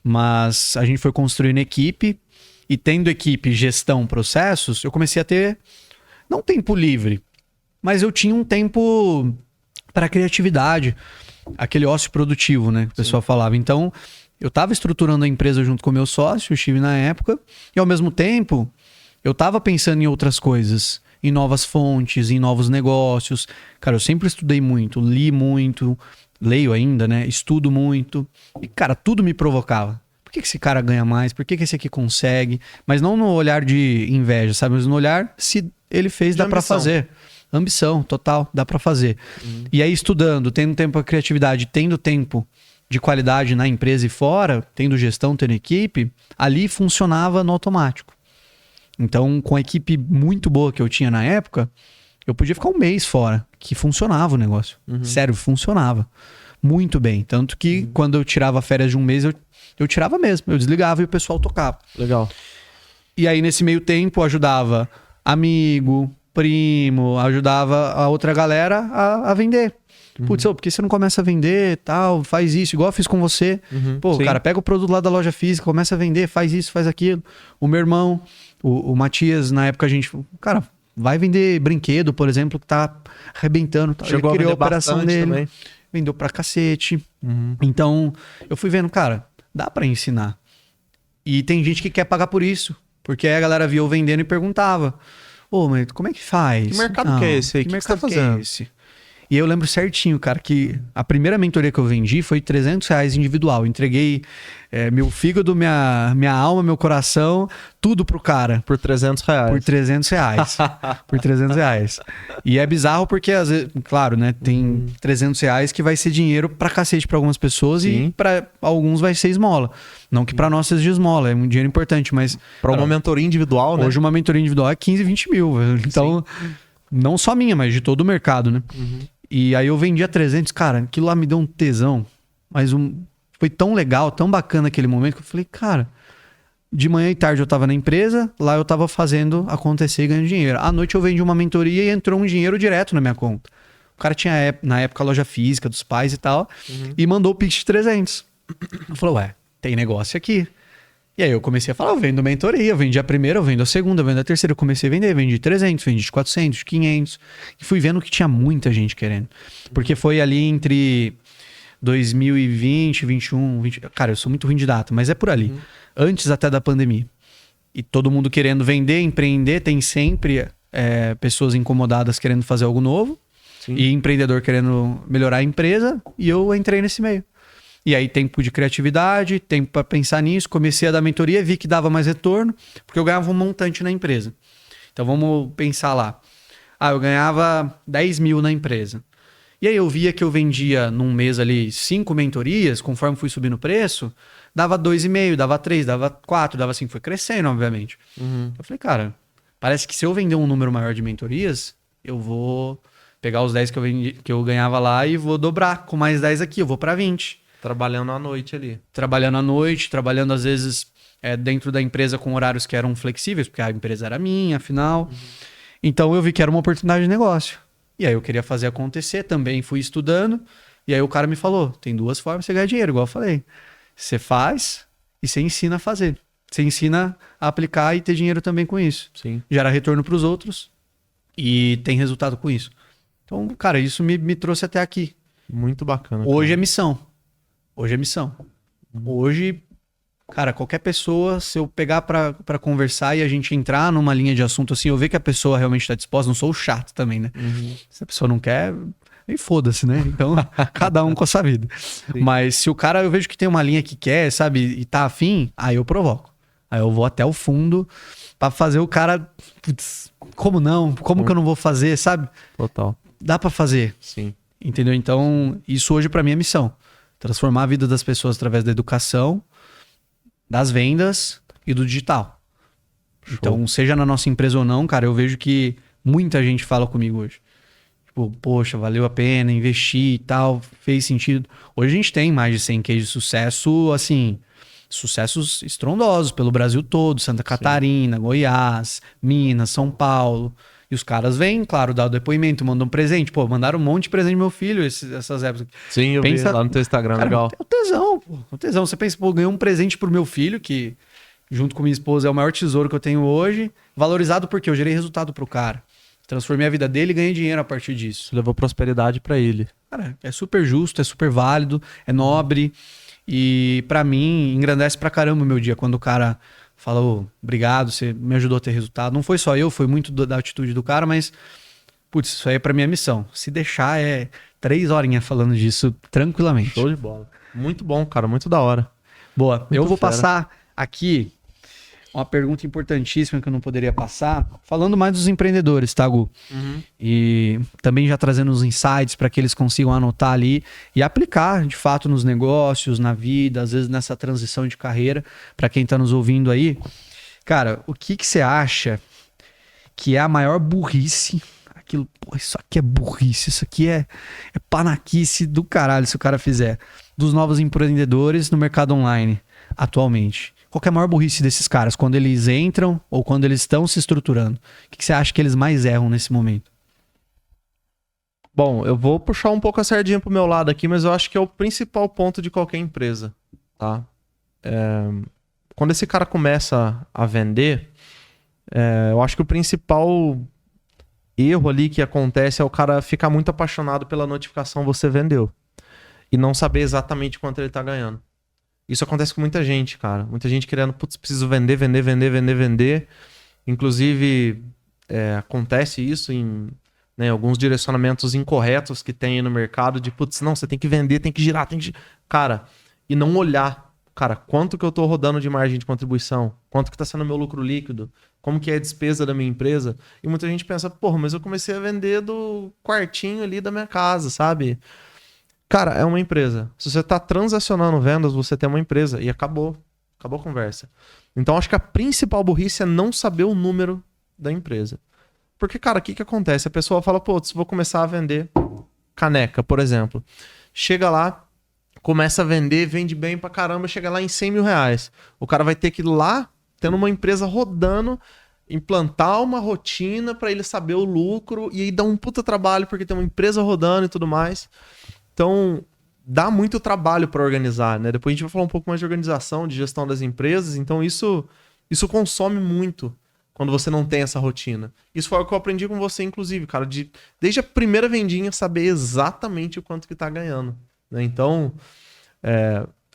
Mas a gente foi construindo equipe e tendo equipe, gestão, processos, eu comecei a ter, não tempo livre, mas eu tinha um tempo para criatividade, aquele ócio produtivo, né, que o pessoal falava. Então, eu estava estruturando a empresa junto com o meu sócio, o Steve, na época, e ao mesmo tempo, eu estava pensando em outras coisas, em novas fontes, em novos negócios. Cara, eu sempre estudei muito, li muito, leio ainda, né? Estudo muito. E, cara, tudo me provocava. Por que esse cara ganha mais? Por que esse aqui consegue? Mas não no olhar de inveja, sabe? Mas no olhar, se ele fez, dá pra fazer. Ambição, total, dá pra fazer. E aí, estudando, tendo tempo pra criatividade, tendo tempo de qualidade na empresa e fora, tendo gestão, tendo equipe, ali funcionava no automático. Então, com a equipe muito boa que eu tinha na época, eu podia ficar 1 mês fora, que funcionava o negócio. Sério, funcionava muito bem. Tanto que quando eu tirava férias de 1 mês, eu tirava mesmo. Eu desligava e o pessoal tocava. Legal. E aí, nesse meio tempo, eu ajudava amigo, primo, ajudava a outra galera a vender. Putz, por que você não começa a vender, tal, faz isso, igual eu fiz com você. Pô, cara, pega o produto lá da loja física, começa a vender, faz isso, faz aquilo. O meu irmão, o Matias, na época a gente, cara, vai vender brinquedo, por exemplo, que tá arrebentando. Tal. Chegou ele criou a operação dele também. Vendeu pra cacete. Então, eu fui vendo, cara, dá pra ensinar. E tem gente que quer pagar por isso, porque aí a galera via eu vendendo e perguntava, ô, mas como é que faz? Que mercado que é esse aí? Que mercado mercado que é esse? E eu lembro certinho, cara, que a primeira mentoria que eu vendi foi R$300 individual. Entreguei meu fígado, minha alma, meu coração, tudo pro cara. Por R$300. Por R$300. Por R$300. E é bizarro porque, às vezes, claro, né? Tem R$300 que vai ser dinheiro pra cacete pra algumas pessoas. Sim. E pra alguns vai ser esmola. Não que pra nós seja esmola, é um dinheiro importante, mas... Pra uma mentoria individual, né? Hoje uma mentoria individual é 15, 20 mil. Então, não só minha, mas de todo o mercado, né? E aí eu vendia 300, cara, aquilo lá me deu um tesão, mas foi tão legal, tão bacana aquele momento que eu falei, cara, de manhã e tarde eu tava na empresa, lá eu tava fazendo acontecer e ganhando dinheiro. À noite eu vendi uma mentoria e entrou um dinheiro direto na minha conta. O cara tinha, na época, a loja física dos pais e tal, e mandou o Pix de 300. Eu falei, ué, tem negócio aqui. E aí eu comecei a falar, eu vendo mentoria, eu vendi a primeira, eu vendo a segunda, eu vendo a terceira, eu comecei a vender, vendi 300, vendi 400, 500, e fui vendo que tinha muita gente querendo. Porque foi ali entre 2020, 21, 20... Cara, eu sou muito ruim de data, mas é por ali. Antes até da pandemia. E todo mundo querendo vender, empreender, tem sempre pessoas incomodadas querendo fazer algo novo, e empreendedor querendo melhorar a empresa, e eu entrei nesse meio. E aí, tempo de criatividade, tempo para pensar nisso. Comecei a dar mentoria, vi que dava mais retorno, porque eu ganhava um montante na empresa. Então, vamos pensar lá. Eu ganhava 10 mil na empresa. E aí, eu via que eu vendia num mês ali 5 mentorias, conforme fui subindo o preço, dava 2,5, dava 3, dava 4, dava 5. Foi crescendo, obviamente. Eu falei, cara, parece que se eu vender um número maior de mentorias, eu vou pegar os 10 que eu ganhava lá e vou dobrar com mais 10 aqui, eu vou para 20. Trabalhando à noite ali. Trabalhando à noite, trabalhando às vezes dentro da empresa com horários que eram flexíveis, porque a empresa era minha, afinal. Então eu vi que era uma oportunidade de negócio. E aí eu queria fazer acontecer também, fui estudando. E aí o cara me falou, tem 2 formas de você ganhar dinheiro, igual eu falei. Você faz e você ensina a fazer. Você ensina a aplicar e ter dinheiro também com isso. Sim. Gera retorno para os outros e tem resultado com isso. Então, cara, isso me trouxe até aqui. Muito bacana. Hoje é missão. Hoje, cara, qualquer pessoa, se eu pegar pra conversar e a gente entrar numa linha de assunto assim, eu ver que a pessoa realmente tá disposta, não sou o chato também, né? Se a pessoa não quer, aí foda-se, né? Então, cada um com a sua vida. Sim. Mas se o cara, eu vejo que tem uma linha que quer, sabe, e tá afim, aí eu provoco. Aí eu vou até o fundo pra fazer o cara, putz, como não? Como que eu não vou fazer, sabe? Total. dá pra fazer. Sim. Entendeu? Então, isso hoje pra mim é missão. Transformar a vida das pessoas através da educação, das vendas e do digital. Show. Então, seja na nossa empresa ou não, cara, eu vejo que muita gente fala comigo hoje. Tipo, poxa, valeu a pena investir e tal, fez sentido. Hoje a gente tem mais de 100 cases de sucesso, assim, sucessos estrondosos pelo Brasil todo, Santa Catarina, Goiás, Minas, São Paulo. E os caras vêm, claro, dar o depoimento, mandam presente. Pô, mandaram um monte de presente pro meu filho essas épocas. Sim, eu vi lá no teu Instagram, cara, legal. É o tesão, pô. É o tesão. Você pensa, pô, ganhei um presente pro meu filho, que junto com minha esposa é o maior tesouro que eu tenho hoje. Valorizado porque eu gerei resultado pro cara. Transformei a vida dele e ganhei dinheiro a partir disso. Levou prosperidade pra ele. Cara, é super justo, é super válido, é nobre. E pra mim, engrandece pra caramba o meu dia quando o cara fala, ô, obrigado, você me ajudou a ter resultado. Não foi só eu, foi muito da atitude do cara, mas, putz, isso aí é pra minha missão. Se deixar, é 3 horinhas falando disso tranquilamente. Show de bola. Muito bom, cara, muito da hora. Boa, Muito eu vou fera. passar aqui uma pergunta importantíssima que eu não poderia passar, falando mais dos empreendedores, tá, Gu? E também já trazendo os insights para que eles consigam anotar ali e aplicar, de fato, nos negócios, na vida, às vezes nessa transição de carreira, para quem tá nos ouvindo aí. Cara, o que você acha que é a maior burrice? Aquilo, pô, isso aqui é burrice, isso aqui é panaquice do caralho se o cara fizer, dos novos empreendedores no mercado online atualmente. Qual que é a maior burrice desses caras quando eles entram ou quando eles estão se estruturando? O que você acha que eles mais erram nesse momento? Bom, eu vou puxar um pouco a sardinha pro meu lado aqui, mas eu acho que é o principal ponto de qualquer empresa, tá? Quando esse cara começa a vender, eu acho que o principal erro ali que acontece é o cara ficar muito apaixonado pela notificação você vendeu e não saber exatamente quanto ele tá ganhando. Isso acontece com muita gente, cara. Muita gente querendo, putz, preciso vender. Inclusive, acontece isso em alguns direcionamentos incorretos que tem aí no mercado de, putz, não, você tem que vender, tem que girar, tem que... Cara, e não olhar, cara, quanto que eu tô rodando de margem de contribuição? Quanto que tá sendo meu lucro líquido? Como que é a despesa da minha empresa? E muita gente pensa, porra, mas eu comecei a vender do quartinho ali da minha casa, sabe? Cara, é uma empresa. Se você tá transacionando vendas, você tem uma empresa. E acabou. Acabou a conversa. Então, acho que a principal burrice é não saber o número da empresa. Porque, cara, o que acontece? A pessoa fala, pô, vou começar a vender caneca, por exemplo. Chega lá, começa a vender, vende bem pra caramba, chega lá em 100 mil reais. O cara vai ter que ir lá, tendo uma empresa rodando, implantar uma rotina pra ele saber o lucro e aí dá um puta trabalho porque tem uma empresa rodando e tudo mais. Então, dá muito trabalho para organizar, né? Depois a gente vai falar um pouco mais de organização, de gestão das empresas. Então, isso consome muito quando você não tem essa rotina. Isso foi o que eu aprendi com você, inclusive, cara. Desde a primeira vendinha, saber exatamente o quanto que tá ganhando, né? Então,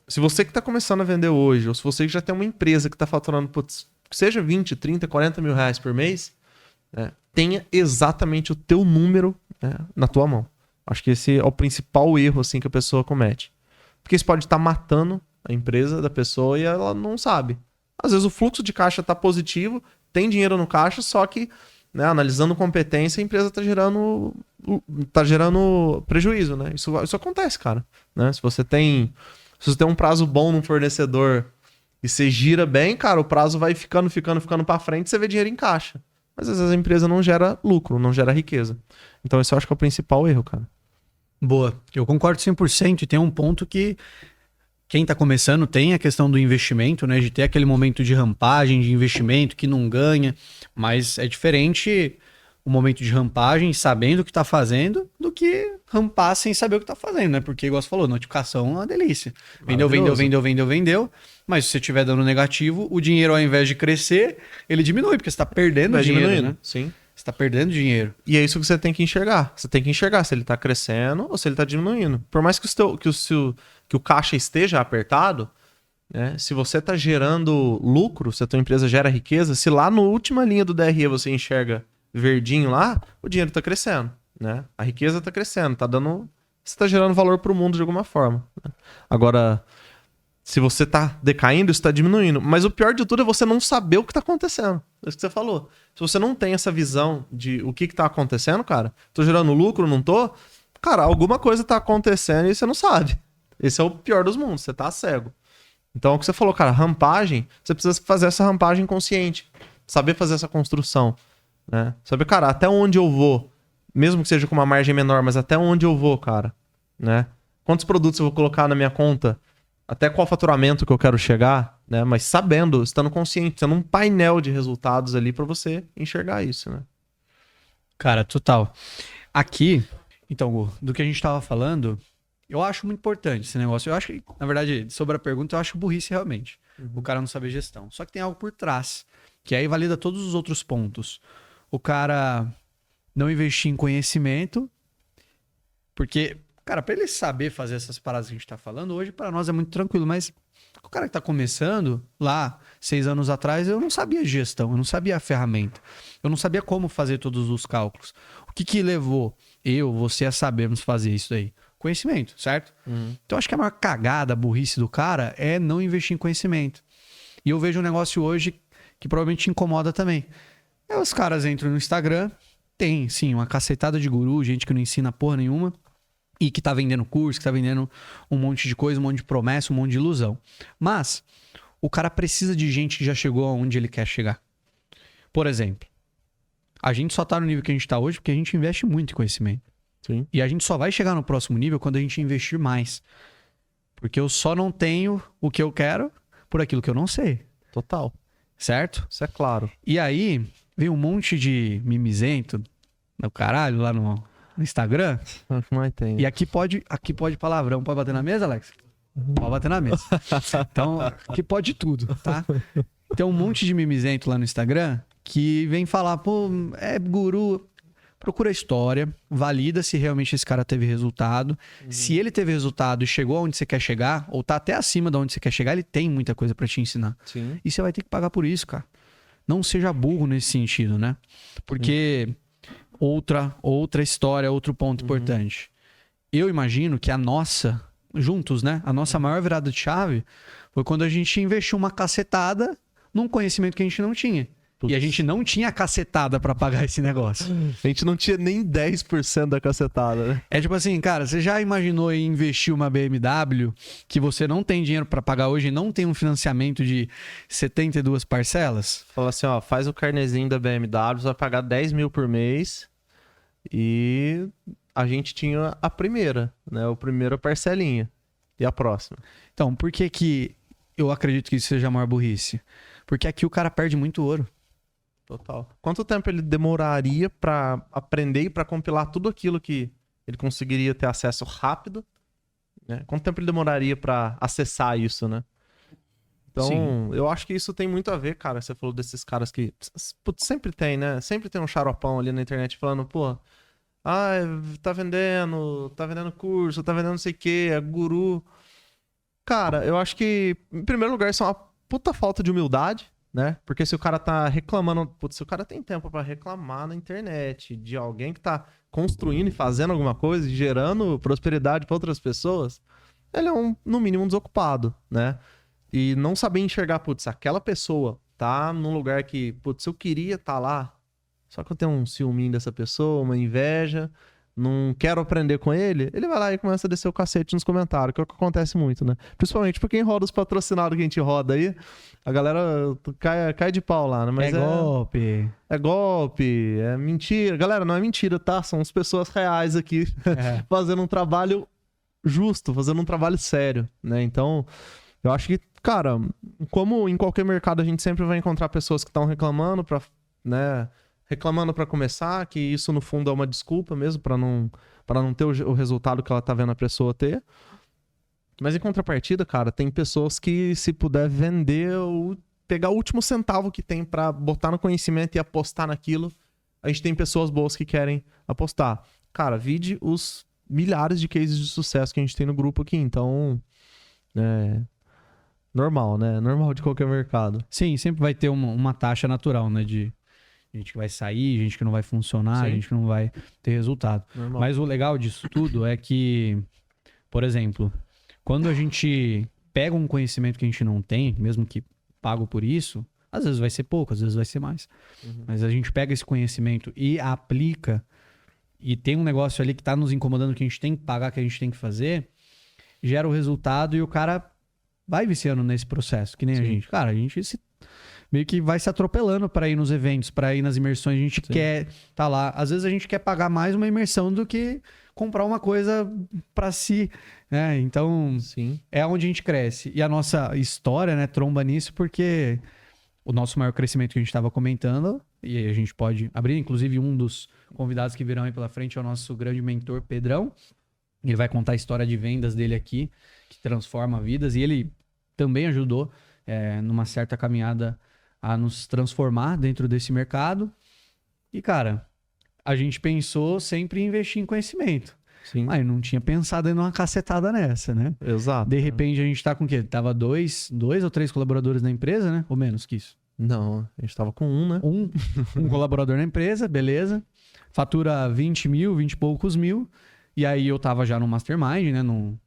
se você que tá começando a vender hoje, ou se você que já tem uma empresa que tá faturando, putz, seja 20, 30, 40 mil reais por mês, tenha exatamente o teu número, né, na tua mão. Acho que esse é o principal erro assim, que a pessoa comete. Porque isso pode estar matando a empresa da pessoa e ela não sabe. Às vezes o fluxo de caixa está positivo, tem dinheiro no caixa, só que, né, analisando competência, a empresa está gerando prejuízo, né? Isso acontece, cara. Né? Se você tem um prazo bom no fornecedor e você gira bem, cara, o prazo vai ficando para frente e você vê dinheiro em caixa. Mas às vezes a empresa não gera lucro, não gera riqueza. Então esse eu acho que é o principal erro, cara. Boa, eu concordo 100% e tem um ponto que quem tá começando tem a questão do investimento, né? De ter aquele momento de rampagem, de investimento que não ganha, mas é diferente o momento de rampagem sabendo o que tá fazendo do que rampar sem saber o que tá fazendo, né? Porque, igual você falou, notificação é uma delícia. Vendeu, mas se você estiver dando negativo, o dinheiro ao invés de crescer, ele diminui, porque você tá perdendo dinheiro, né? Sim. Você tá perdendo dinheiro. E é isso que você tem que enxergar. Você tem que enxergar se ele tá crescendo ou se ele tá diminuindo. Por mais que o caixa esteja apertado, né? Se você tá gerando lucro, se a tua empresa gera riqueza, se lá na última linha do DRE você enxerga verdinho lá, o dinheiro tá crescendo, né? A riqueza tá crescendo, você tá gerando valor pro mundo de alguma forma, né? Agora, Se você tá decaindo, isso tá diminuindo. Mas o pior de tudo é você não saber o que tá acontecendo. É isso que você falou. Se você não tem essa visão de o que tá acontecendo, cara, tô gerando lucro, não tô? Cara, alguma coisa tá acontecendo e você não sabe. Esse é o pior dos mundos, você tá cego. Então, o que você falou, cara, rampagem, você precisa fazer essa rampagem consciente. Saber fazer essa construção, né? Saber, cara, até onde eu vou, mesmo que seja com uma margem menor, mas até onde eu vou, cara, né? Quantos produtos eu vou colocar na minha conta? Até qual faturamento que eu quero chegar, né? Mas sabendo, estando consciente, tendo um painel de resultados ali pra você enxergar isso, né? Cara, total. Aqui, então, Gu, do que a gente tava falando, eu acho muito importante esse negócio. Eu acho que, na verdade, sobre a pergunta, eu acho burrice realmente. O cara não saber gestão. Só que tem algo por trás, que aí valida todos os outros pontos. O cara não investir em conhecimento, porque, cara, pra ele saber fazer essas paradas que a gente tá falando, hoje pra nós é muito tranquilo, mas o cara que tá começando, lá, 6 anos atrás, eu não sabia de gestão, eu não sabia a ferramenta, eu não sabia como fazer todos os cálculos. O que levou você a sabermos fazer isso aí? Conhecimento, certo? Então acho que a maior cagada, a burrice do cara é não investir em conhecimento. E eu vejo um negócio hoje que provavelmente te incomoda também. Aí os caras entram no Instagram, tem sim uma cacetada de guru, gente que não ensina porra nenhuma e que tá vendendo curso, que tá vendendo um monte de coisa, um monte de promessa, um monte de ilusão. Mas o cara precisa de gente que já chegou aonde ele quer chegar. Por exemplo, a gente só tá no nível que a gente tá hoje porque a gente investe muito em conhecimento. Sim. E a gente só vai chegar no próximo nível quando a gente investir mais. Porque eu só não tenho o que eu quero por aquilo que eu não sei. Total. Certo? Isso é claro. E aí, vem um monte de mimizento no caralho lá no Instagram. Mas tem. E aqui pode palavrão. Pode bater na mesa, Alex? Pode bater na mesa. Então, aqui pode tudo, tá? Tem um monte de mimizento lá no Instagram que vem falar, pô, é guru. Procura a história, valida se realmente esse cara teve resultado. Se ele teve resultado e chegou aonde você quer chegar, ou tá até acima de onde você quer chegar, ele tem muita coisa pra te ensinar. Sim. E você vai ter que pagar por isso, cara. Não seja burro nesse sentido, né? Porque outra história, outro ponto importante. Eu imagino que a nossa, juntos, né? A nossa maior virada de chave foi quando a gente investiu uma cacetada num conhecimento que a gente não tinha. E a gente não tinha a cacetada pra pagar esse negócio. A gente não tinha nem 10% da cacetada, né? É tipo assim, cara, você já imaginou em investir uma BMW que você não tem dinheiro pra pagar hoje e não tem um financiamento de 72 parcelas? Fala assim, ó, faz o carnezinho da BMW, você vai pagar 10 mil por mês e a gente tinha a primeira, né? O primeiro parcelinha. E a próxima? Então, por que eu acredito que isso seja a maior burrice? Porque aqui o cara perde muito ouro. Total. Quanto tempo ele demoraria pra aprender e pra compilar tudo aquilo que ele conseguiria ter acesso rápido? Né? Quanto tempo ele demoraria pra acessar isso, né? Então, Sim. eu acho que isso tem muito a ver, cara. Você falou desses caras que... Putz, sempre tem, né? Sempre tem um xaropão ali na internet falando, pô... Ah, tá vendendo curso, tá vendendo não sei o quê, é guru. Cara, eu acho que, em primeiro lugar, isso é uma puta falta de humildade, né? Porque se o cara tá reclamando... Putz, se o cara tem tempo pra reclamar na internet de alguém que tá construindo e fazendo alguma coisa e gerando prosperidade pra outras pessoas, ele é, no mínimo, um desocupado, né? E não saber enxergar, putz, aquela pessoa tá num lugar que, putz, eu queria tá lá, só que eu tenho um ciúminho dessa pessoa, uma inveja, não quero aprender com ele, ele vai lá e começa a descer o cacete nos comentários, que é o que acontece muito, né? Principalmente pra quem roda os patrocinados que a gente roda aí, a galera cai de pau lá, né? Mas golpe. É golpe, é mentira. Galera, não é mentira, tá? São as pessoas reais aqui fazendo um trabalho justo, fazendo um trabalho sério, né? Então, eu acho que, cara, como em qualquer mercado a gente sempre vai encontrar pessoas que estão reclamando pra, né... Reclamando pra começar, que isso no fundo é uma desculpa mesmo pra não ter o resultado que ela tá vendo a pessoa ter. Mas em contrapartida, cara, tem pessoas que se puder vender ou pegar o último centavo que tem pra botar no conhecimento e apostar naquilo, a gente tem pessoas boas que querem apostar. Cara, vide os milhares de cases de sucesso que a gente tem no grupo aqui, então... normal, né? Normal de qualquer mercado. Sim, sempre vai ter uma taxa natural, né? De gente que vai sair, gente que não vai funcionar, Sim. gente que não vai ter resultado. Normal. Mas o legal disso tudo é que, por exemplo, quando a gente pega um conhecimento que a gente não tem, mesmo que pago por isso, às vezes vai ser pouco, às vezes vai ser mais. Mas a gente pega esse conhecimento e aplica, e tem um negócio ali que tá nos incomodando, que a gente tem que pagar, que a gente tem que fazer, gera o resultado e o cara vai viciando nesse processo, que nem a gente. Cara, a gente meio que vai se atropelando para ir nos eventos, para ir nas imersões. A gente quer tá lá. Às vezes a gente quer pagar mais uma imersão do que comprar uma coisa para si, né? Então, é onde a gente cresce. E a nossa história, né, tromba nisso, porque o nosso maior crescimento que a gente estava comentando, e a gente pode abrir, inclusive um dos convidados que virão aí pela frente é o nosso grande mentor, Pedrão. Ele vai contar a história de vendas dele aqui, que transforma vidas, e ele também ajudou numa certa caminhada a nos transformar dentro desse mercado. E, cara, a gente pensou sempre em investir em conhecimento. Mas não tinha pensado em uma cacetada nessa, né? Exato. De repente a gente tá com o quê? Tava dois ou três colaboradores na empresa, né? Ou menos que isso? Não, a gente tava com um, né? Um colaborador na empresa, beleza. Fatura 20 e poucos mil. E aí eu tava já no Mastermind, né? Num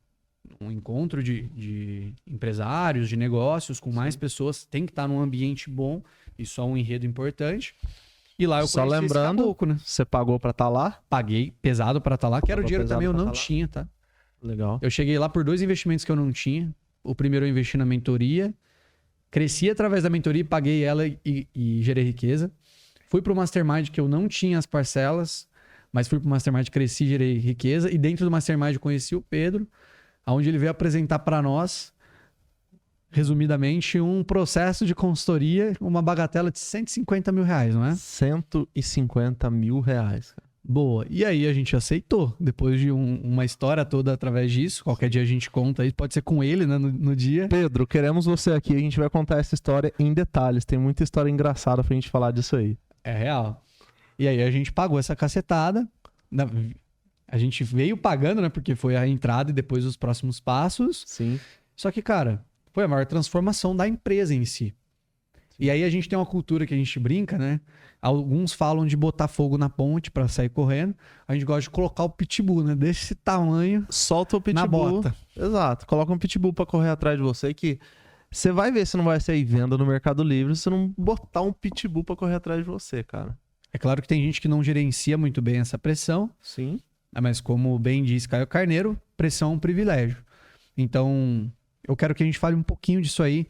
encontro de empresários, de negócios, com mais pessoas. Tem que estar num ambiente bom. Isso é um enredo importante. E lá eu só lembrando, esse caboclo, né? Você pagou pra estar lá? Paguei pesado pra estar lá. Que era o dinheiro também eu não tinha, tá? Legal. Eu cheguei lá por 2 investimentos que eu não tinha. O primeiro eu investi na mentoria. Cresci através da mentoria, paguei ela e gerei riqueza. Fui pro Mastermind que eu não tinha as parcelas, mas fui pro Mastermind, cresci, gerei riqueza. E dentro do Mastermind conheci o Pedro, onde ele veio apresentar para nós, resumidamente, um processo de consultoria, uma bagatela de 150 mil reais, não é? 150 mil reais. Boa. E aí a gente aceitou, depois de uma história toda através disso. Qualquer dia a gente conta aí, pode ser com ele, né, no dia. Pedro, queremos você aqui, a gente vai contar essa história em detalhes. Tem muita história engraçada pra gente falar disso aí. É real. E aí a gente pagou essa cacetada. A gente veio pagando, né, porque foi a entrada e depois os próximos passos. Sim. Só que, cara, foi a maior transformação da empresa em si. E aí a gente tem uma cultura que a gente brinca, né? Alguns falam de botar fogo na ponte pra sair correndo. A gente gosta de colocar o pitbull, né? Desse tamanho. Solta o pitbull. Na bota. Exato. Coloca um pitbull pra correr atrás de você que você vai ver se não vai sair venda no Mercado Livre se não botar um pitbull pra correr atrás de você, cara. É claro que tem gente que não gerencia muito bem essa pressão. Sim. Mas como bem diz Caio Carneiro, pressão é um privilégio. Então, eu quero que a gente fale um pouquinho disso aí,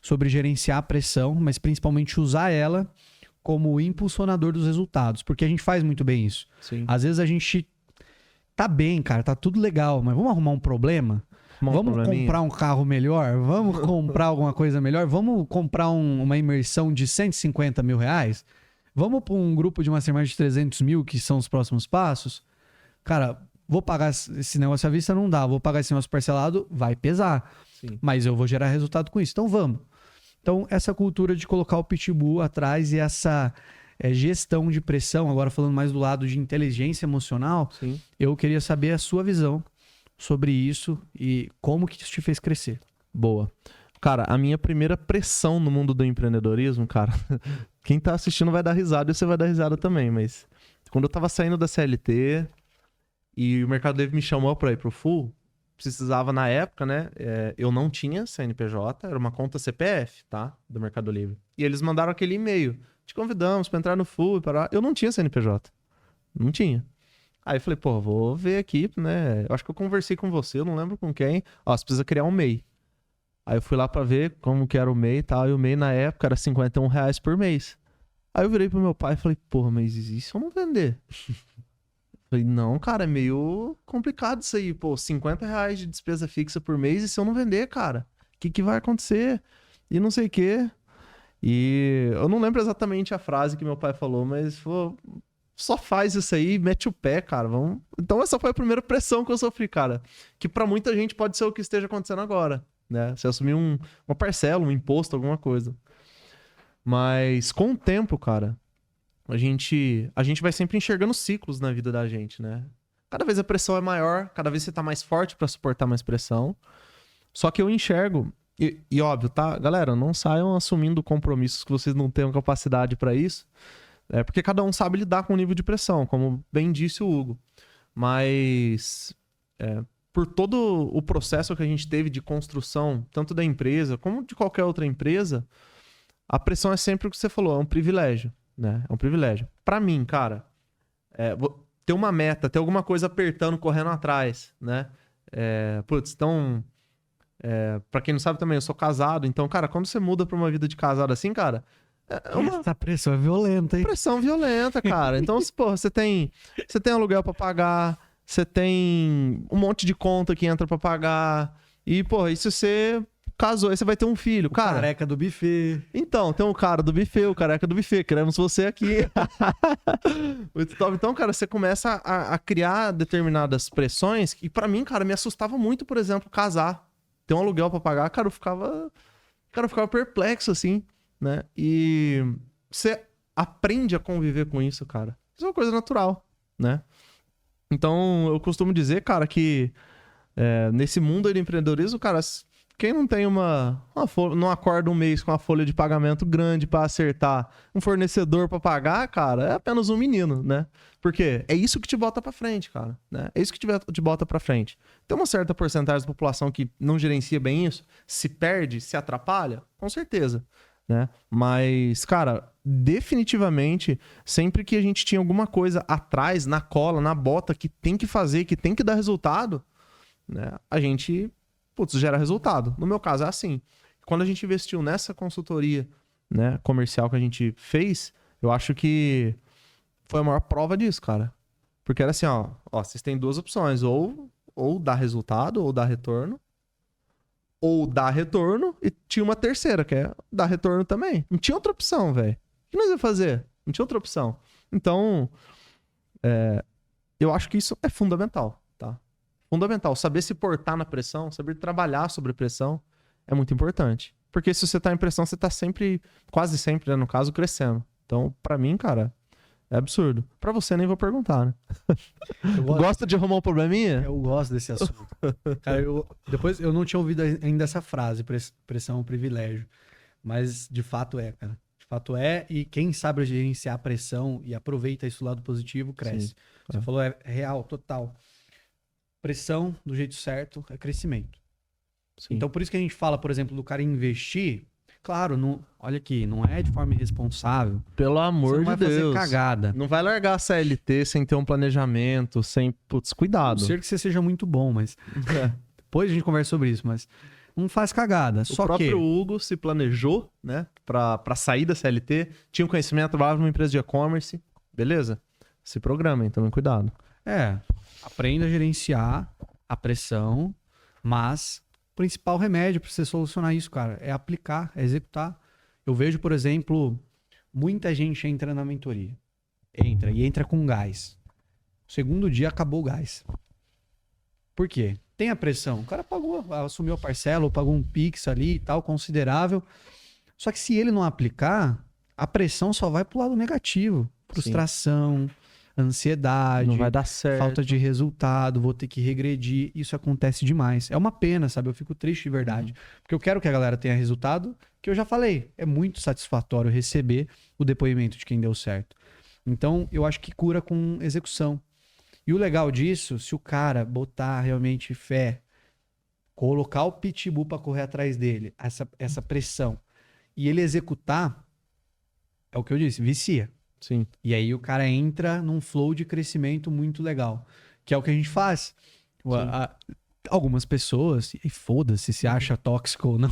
sobre gerenciar a pressão, mas principalmente usar ela como impulsionador dos resultados, porque a gente faz muito bem isso. Sim. Às vezes a gente tá bem, cara, tá tudo legal, mas vamos arrumar um problema? Vamos comprar um carro melhor? Vamos comprar alguma coisa melhor? Vamos comprar uma imersão de 150 mil reais? Vamos para um grupo de Mastermind de 300 mil, que são os próximos passos? Cara, vou pagar esse negócio à vista? Não dá. Vou pagar esse negócio parcelado? Vai pesar. Sim. Mas eu vou gerar resultado com isso. Então vamos. Então, essa cultura de colocar o pitbull atrás e essa gestão de pressão, agora falando mais do lado de inteligência emocional, sim, eu queria saber a sua visão sobre isso e como que isso te fez crescer. Boa. Cara, a minha primeira pressão no mundo do empreendedorismo, cara, quem tá assistindo vai dar risada e você vai dar risada também, mas quando eu tava saindo da CLT e o Mercado Livre me chamou pra ir pro Full, precisava na época, né? Eu não tinha CNPJ, era uma conta CPF, tá? Do Mercado Livre. E eles mandaram aquele e-mail. Te convidamos pra entrar no Full. Eu não tinha CNPJ. Não tinha. Aí eu falei, pô, vou ver aqui, né? Eu acho que eu conversei com você, eu não lembro com quem. Ó, você precisa criar um MEI. Aí eu fui lá pra ver como que era o MEI e tal. E o MEI na época era R$51 por mês. Aí eu virei pro meu pai e falei, pô, mas e se eu não vender? Falei, não, cara, é meio complicado isso aí, pô, R$50 de despesa fixa por mês e se eu não vender, cara, o que vai acontecer? E não sei o quê. E eu não lembro exatamente a frase que meu pai falou, mas falou, só faz isso aí, mete o pé, cara, vamos... Então essa foi a primeira pressão que eu sofri, cara, que pra muita gente pode ser o que esteja acontecendo agora, né? Você assumir uma parcela, um imposto, alguma coisa. Mas com o tempo, cara, a gente vai sempre enxergando ciclos na vida da gente, né? Cada vez a pressão é maior, cada vez você tá mais forte pra suportar mais pressão. Só que eu enxergo, e óbvio, tá? Galera, não saiam assumindo compromissos que vocês não tenham capacidade pra isso. Porque cada um sabe lidar com o nível de pressão, como bem disse o Hugo. Mas por todo o processo que a gente teve de construção, tanto da empresa como de qualquer outra empresa, a pressão é sempre o que você falou, é um privilégio, né? É um privilégio. Pra mim, cara, ter uma meta, ter alguma coisa apertando, correndo atrás, né? Então, pra quem não sabe também, eu sou casado, então, cara, quando você muda pra uma vida de casado assim, cara, Essa pressão é violenta, hein? pressão violenta, cara. Então, porra, você tem aluguel pra pagar, você tem um monte de conta que entra pra pagar, e, porra, e se você casou, aí você vai ter um filho, cara. Careca do buffet. Então, tem um cara do buffet, o careca do buffet, queremos você aqui. Muito top. Então, cara, você começa a criar determinadas pressões que, pra mim, cara, me assustava muito, por exemplo, casar. Ter um aluguel pra pagar, cara, eu ficava perplexo, assim, né? E você aprende a conviver com isso, cara. Isso é uma coisa natural, né? Então, eu costumo dizer, cara, que nesse mundo aí do empreendedorismo, cara, quem não tem uma folha, não acorda um mês com uma folha de pagamento grande pra acertar um fornecedor pra pagar, cara, é apenas um menino, né? Porque é isso que te bota pra frente, cara, né? É isso que te bota pra frente. Tem uma certa porcentagem da população que não gerencia bem isso, se perde, se atrapalha, com certeza, né? Mas, cara, definitivamente, sempre que a gente tinha alguma coisa atrás, na cola, na bota, que tem que fazer, que tem que dar resultado, né? A gente, gera resultado. No meu caso é assim. Quando a gente investiu nessa consultoria, né, comercial que a gente fez, eu acho que foi a maior prova disso, cara. Porque era assim, ó, vocês têm duas opções, ou dar resultado, ou dar retorno, ou dar retorno, e tinha uma terceira, que é dar retorno também. Não tinha outra opção, velho. O que nós ia fazer? Não tinha outra opção. Então, eu acho que isso é fundamental, tá? Fundamental. Saber se portar na pressão, saber trabalhar sobre pressão é muito importante. Porque se você tá em pressão, você tá sempre, quase sempre, né, no caso, crescendo. Então, pra mim, cara, é absurdo. Pra você, nem vou perguntar, né? Gosta de arrumar um probleminha? Eu gosto desse assunto. Cara, depois eu não tinha ouvido ainda essa frase, pressão é um privilégio. Mas de fato é, cara. De fato é, e quem sabe gerenciar a pressão e aproveita isso do lado positivo, cresce. Sim. Você falou, é real, total. Pressão do jeito certo é crescimento. Sim. Então por isso que a gente fala, por exemplo, do cara investir. Claro, olha aqui, não é de forma irresponsável. Pelo amor de Deus. Você não vai fazer cagada. Não vai largar a CLT sem ter um planejamento, sem... cuidado. A não ser que você seja muito bom, mas... Depois a gente conversa sobre isso, mas... Não faz cagada. O próprio Hugo se planejou, né? Pra sair da CLT. Tinha um conhecimento, trabalhava numa empresa de e-commerce. Beleza? Se programa, então cuidado. Aprenda a gerenciar a pressão, mas o principal remédio para você solucionar isso, cara, é aplicar, é executar. Eu vejo, por exemplo, muita gente entra na mentoria. Entra com gás. O segundo dia acabou o gás. Por quê? Tem a pressão. O cara pagou, assumiu a parcela, ou pagou um Pix ali e tal, considerável. Só que se ele não aplicar, a pressão só vai pro lado negativo. Frustração, ansiedade, não vai dar certo, falta de resultado, vou ter que regredir. Isso acontece demais. É uma pena, sabe? Eu fico triste de verdade. Porque eu quero que a galera tenha resultado, que eu já falei. É muito satisfatório receber o depoimento de quem deu certo. Então, eu acho que cura com execução. E o legal disso, se o cara botar realmente fé, colocar o pitbull pra correr atrás dele, essa pressão, e ele executar, é o que eu disse, vicia. Sim. E aí o cara entra num flow de crescimento muito legal, que é o que a gente faz. Algumas pessoas, e foda-se se acha tóxico ou não,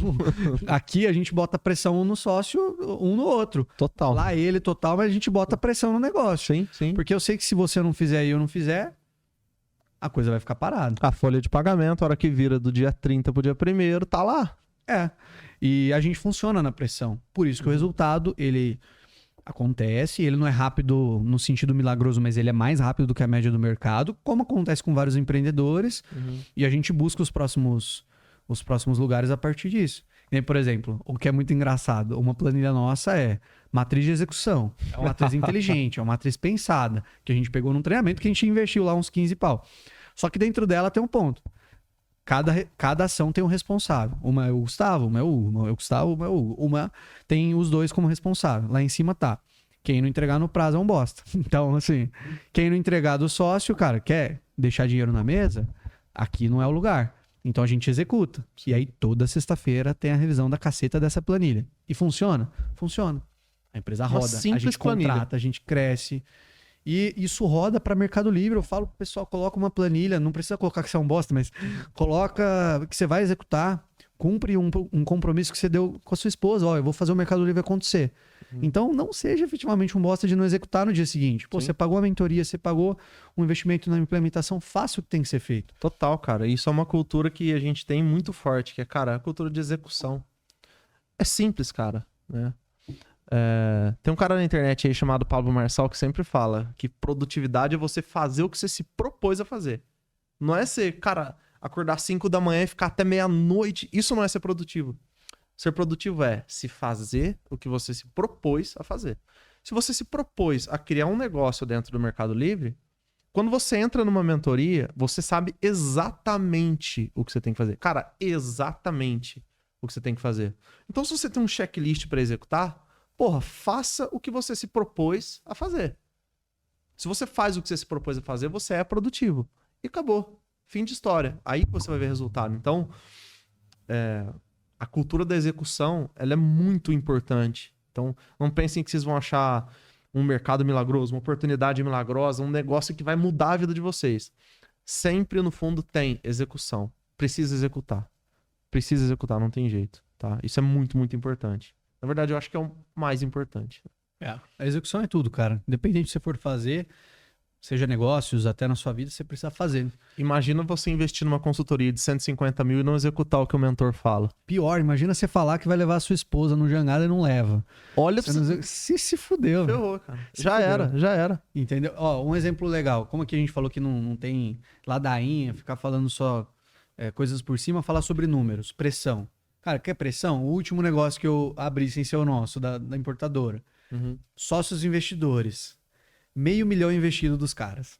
aqui a gente bota pressão um no sócio, um no outro. Total. Lá ele total, mas a gente bota pressão no negócio. Sim, sim. Porque eu sei que se você não fizer e eu não fizer, a coisa vai ficar parada. A folha de pagamento, a hora que vira do dia 30 pro dia 1º, tá lá. E a gente funciona na pressão. Por isso que o resultado, ele acontece, ele não é rápido no sentido milagroso, mas ele é mais rápido do que a média do mercado, como acontece com vários empreendedores, e a gente busca os próximos lugares a partir disso. E aí, por exemplo, o que é muito engraçado, uma planilha nossa é matriz de execução, é uma matriz inteligente, é uma matriz pensada, que a gente pegou num treinamento que a gente investiu lá uns 15 pau. Só que dentro dela tem um ponto. Cada ação tem um responsável. Uma é o Gustavo, uma é o Hugo. Uma é o Gustavo, uma é o Hugo. Uma tem os dois como responsável. Lá em cima tá. Quem não entregar no prazo é um bosta. Então, assim, quem não entregar do sócio, cara, quer deixar dinheiro na mesa, aqui não é o lugar. Então a gente executa. E aí toda sexta-feira tem a revisão da caceta dessa planilha. E funciona? Funciona. A empresa Uma roda, a simples gente planilha. contrata, a gente cresce. E isso roda para Mercado Livre. Eu falo pro pessoal, coloca uma planilha, não precisa colocar que você é um bosta, mas coloca que você vai executar, cumpre um compromisso que você deu com a sua esposa. Ó, eu vou fazer o Mercado Livre acontecer. Então não seja efetivamente um bosta de não executar no dia seguinte. Pô, Sim. você pagou a mentoria, você pagou um investimento na implementação, faça o que tem que ser feito. Total, cara. Isso é uma cultura que a gente tem muito forte, que é, cara, a cultura de execução. É simples, cara, né? Tem um cara na internet aí chamado Pablo Marçal que sempre fala que produtividade é você fazer o que você se propôs a fazer. Não é ser, cara, acordar 5 da manhã e ficar até meia-noite. Isso não é ser produtivo. Ser produtivo é se fazer o que você se propôs a fazer. Se você se propôs a criar um negócio dentro do Mercado Livre, quando você entra numa mentoria, você sabe exatamente o que você tem que fazer. Cara, exatamente o que você tem que fazer. Então, se você tem um checklist para executar, porra, faça o que você se propôs a fazer. Se você faz o que você se propôs a fazer, você é produtivo. E acabou. Fim de história. Aí que você vai ver resultado. Então, a cultura da execução, ela é muito importante. Então, não pensem que vocês vão achar um mercado milagroso, uma oportunidade milagrosa, um negócio que vai mudar a vida de vocês. Sempre, no fundo, tem execução. Precisa executar. Precisa executar, não tem jeito. Tá? Isso é muito, muito importante. Na verdade, eu acho que é o mais importante. A execução é tudo, cara. Independente do que você for fazer, seja negócios, até na sua vida, você precisa fazer. Imagina você investir numa consultoria de 150 mil e não executar o que o mentor fala. Pior, imagina você falar que vai levar a sua esposa no jangada e não leva. Olha Você pra você. se fudeu. velho. Ferrou, cara. Se Já fudeu. era, já era. Entendeu? Ó, um exemplo legal. Como aqui a gente falou que não tem ladainha, ficar falando só coisas por cima, falar sobre números, pressão. Cara, quer pressão? O último negócio que eu abri sem ser o nosso, da importadora. Sócios investidores. 500 mil investido dos caras.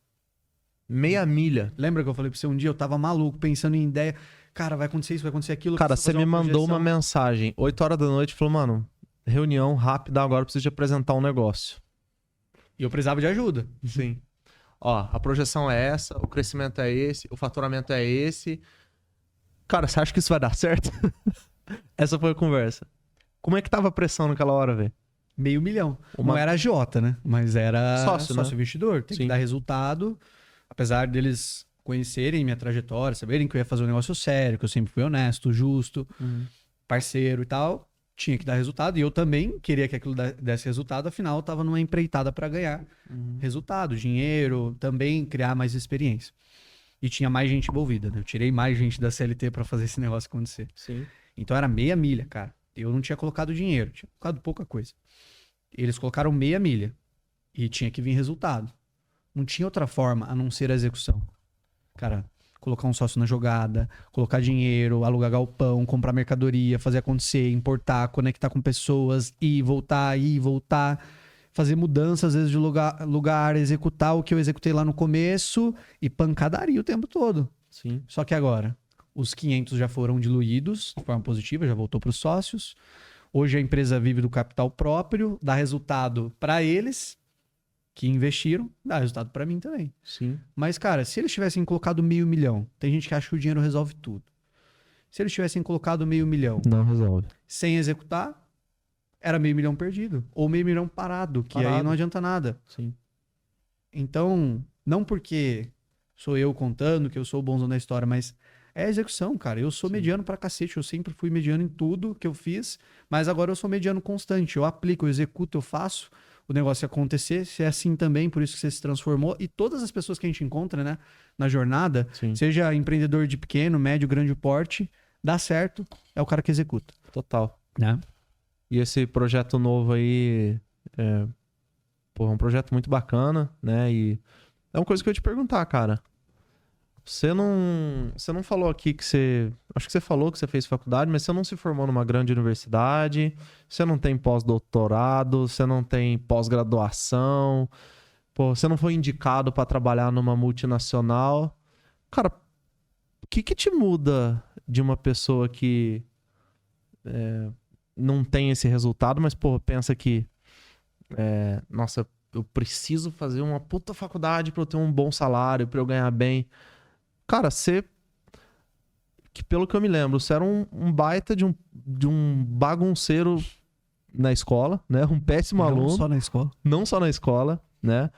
Meia milha. Lembra que eu falei pra você um dia? Eu tava maluco, pensando em ideia. Cara, vai acontecer isso, vai acontecer aquilo. Cara, preciso você fazer me mandou uma projeção. mensagem 8 horas da noite e falou, mano, reunião rápida, agora eu preciso de apresentar um negócio. E eu precisava de ajuda. Sim. Ó, a projeção é essa, o crescimento é esse, o faturamento é esse. Cara, você acha que isso vai dar certo? Essa foi a conversa. Como é que tava a pressão naquela hora, velho? 500 mil. Uma- Não era agiota, né? Mas era Sócio, né? investidor. Tem Sim. que dar resultado. Apesar deles conhecerem minha trajetória, saberem que eu ia fazer um negócio sério, que eu sempre fui honesto, justo, parceiro e tal, tinha que dar resultado. E eu também queria que aquilo desse resultado, afinal, eu tava numa empreitada para ganhar resultado, dinheiro, também criar mais experiência. E tinha mais gente envolvida, né? Eu tirei mais gente da CLT para fazer esse negócio acontecer. Sim. Então era 500 mil, cara. Eu não tinha colocado dinheiro, tinha colocado pouca coisa. Eles colocaram 500 mil e tinha que vir resultado. Não tinha outra forma a não ser a execução. Cara, colocar um sócio na jogada, colocar dinheiro, alugar galpão, comprar mercadoria, fazer acontecer, importar, conectar com pessoas, ir, voltar, fazer mudanças às vezes de lugar, executar o que eu executei lá no começo e pancadaria o tempo todo. Sim. Só que agora, os 500 já foram diluídos de forma positiva, já voltou para os sócios. Hoje a empresa vive do capital próprio, dá resultado para eles que investiram, dá resultado para mim também. Sim. Mas, cara, se eles tivessem colocado 500 mil, tem gente que acha que o dinheiro resolve tudo. Se eles tivessem colocado 500 mil Não resolve. sem executar, era 500 mil perdido. Ou 500 mil parado, que aí Parado. não adianta nada. Sim. Então, não porque sou eu contando que eu sou o bonzão da história, mas é a execução, cara. Eu sou mediano pra cacete. Eu sempre fui mediano em tudo que eu fiz, mas agora eu sou mediano constante. Eu aplico, eu executo, eu faço o negócio acontecer. Se é assim também, por isso que você se transformou. E todas as pessoas que a gente encontra, né, na jornada, Sim. seja empreendedor de pequeno, médio, grande porte, dá certo, é o cara que executa, Total. né? E esse projeto novo aí é um projeto muito bacana, né? E é uma coisa que eu ia te perguntar, cara. Você não falou aqui que você... Acho que você falou que você fez faculdade, mas você não se formou numa grande universidade, você não tem pós-doutorado, você não tem pós-graduação, pô, você não foi indicado para trabalhar numa multinacional. Cara, o que te muda de uma pessoa que não tem esse resultado, mas, pô, pensa que nossa, eu preciso fazer uma puta faculdade pra eu ter um bom salário, pra eu ganhar bem. Cara, você que, pelo que eu me lembro, você era um baita de um bagunceiro na escola, né? Um péssimo aluno. Não só na escola. Não só na escola, né?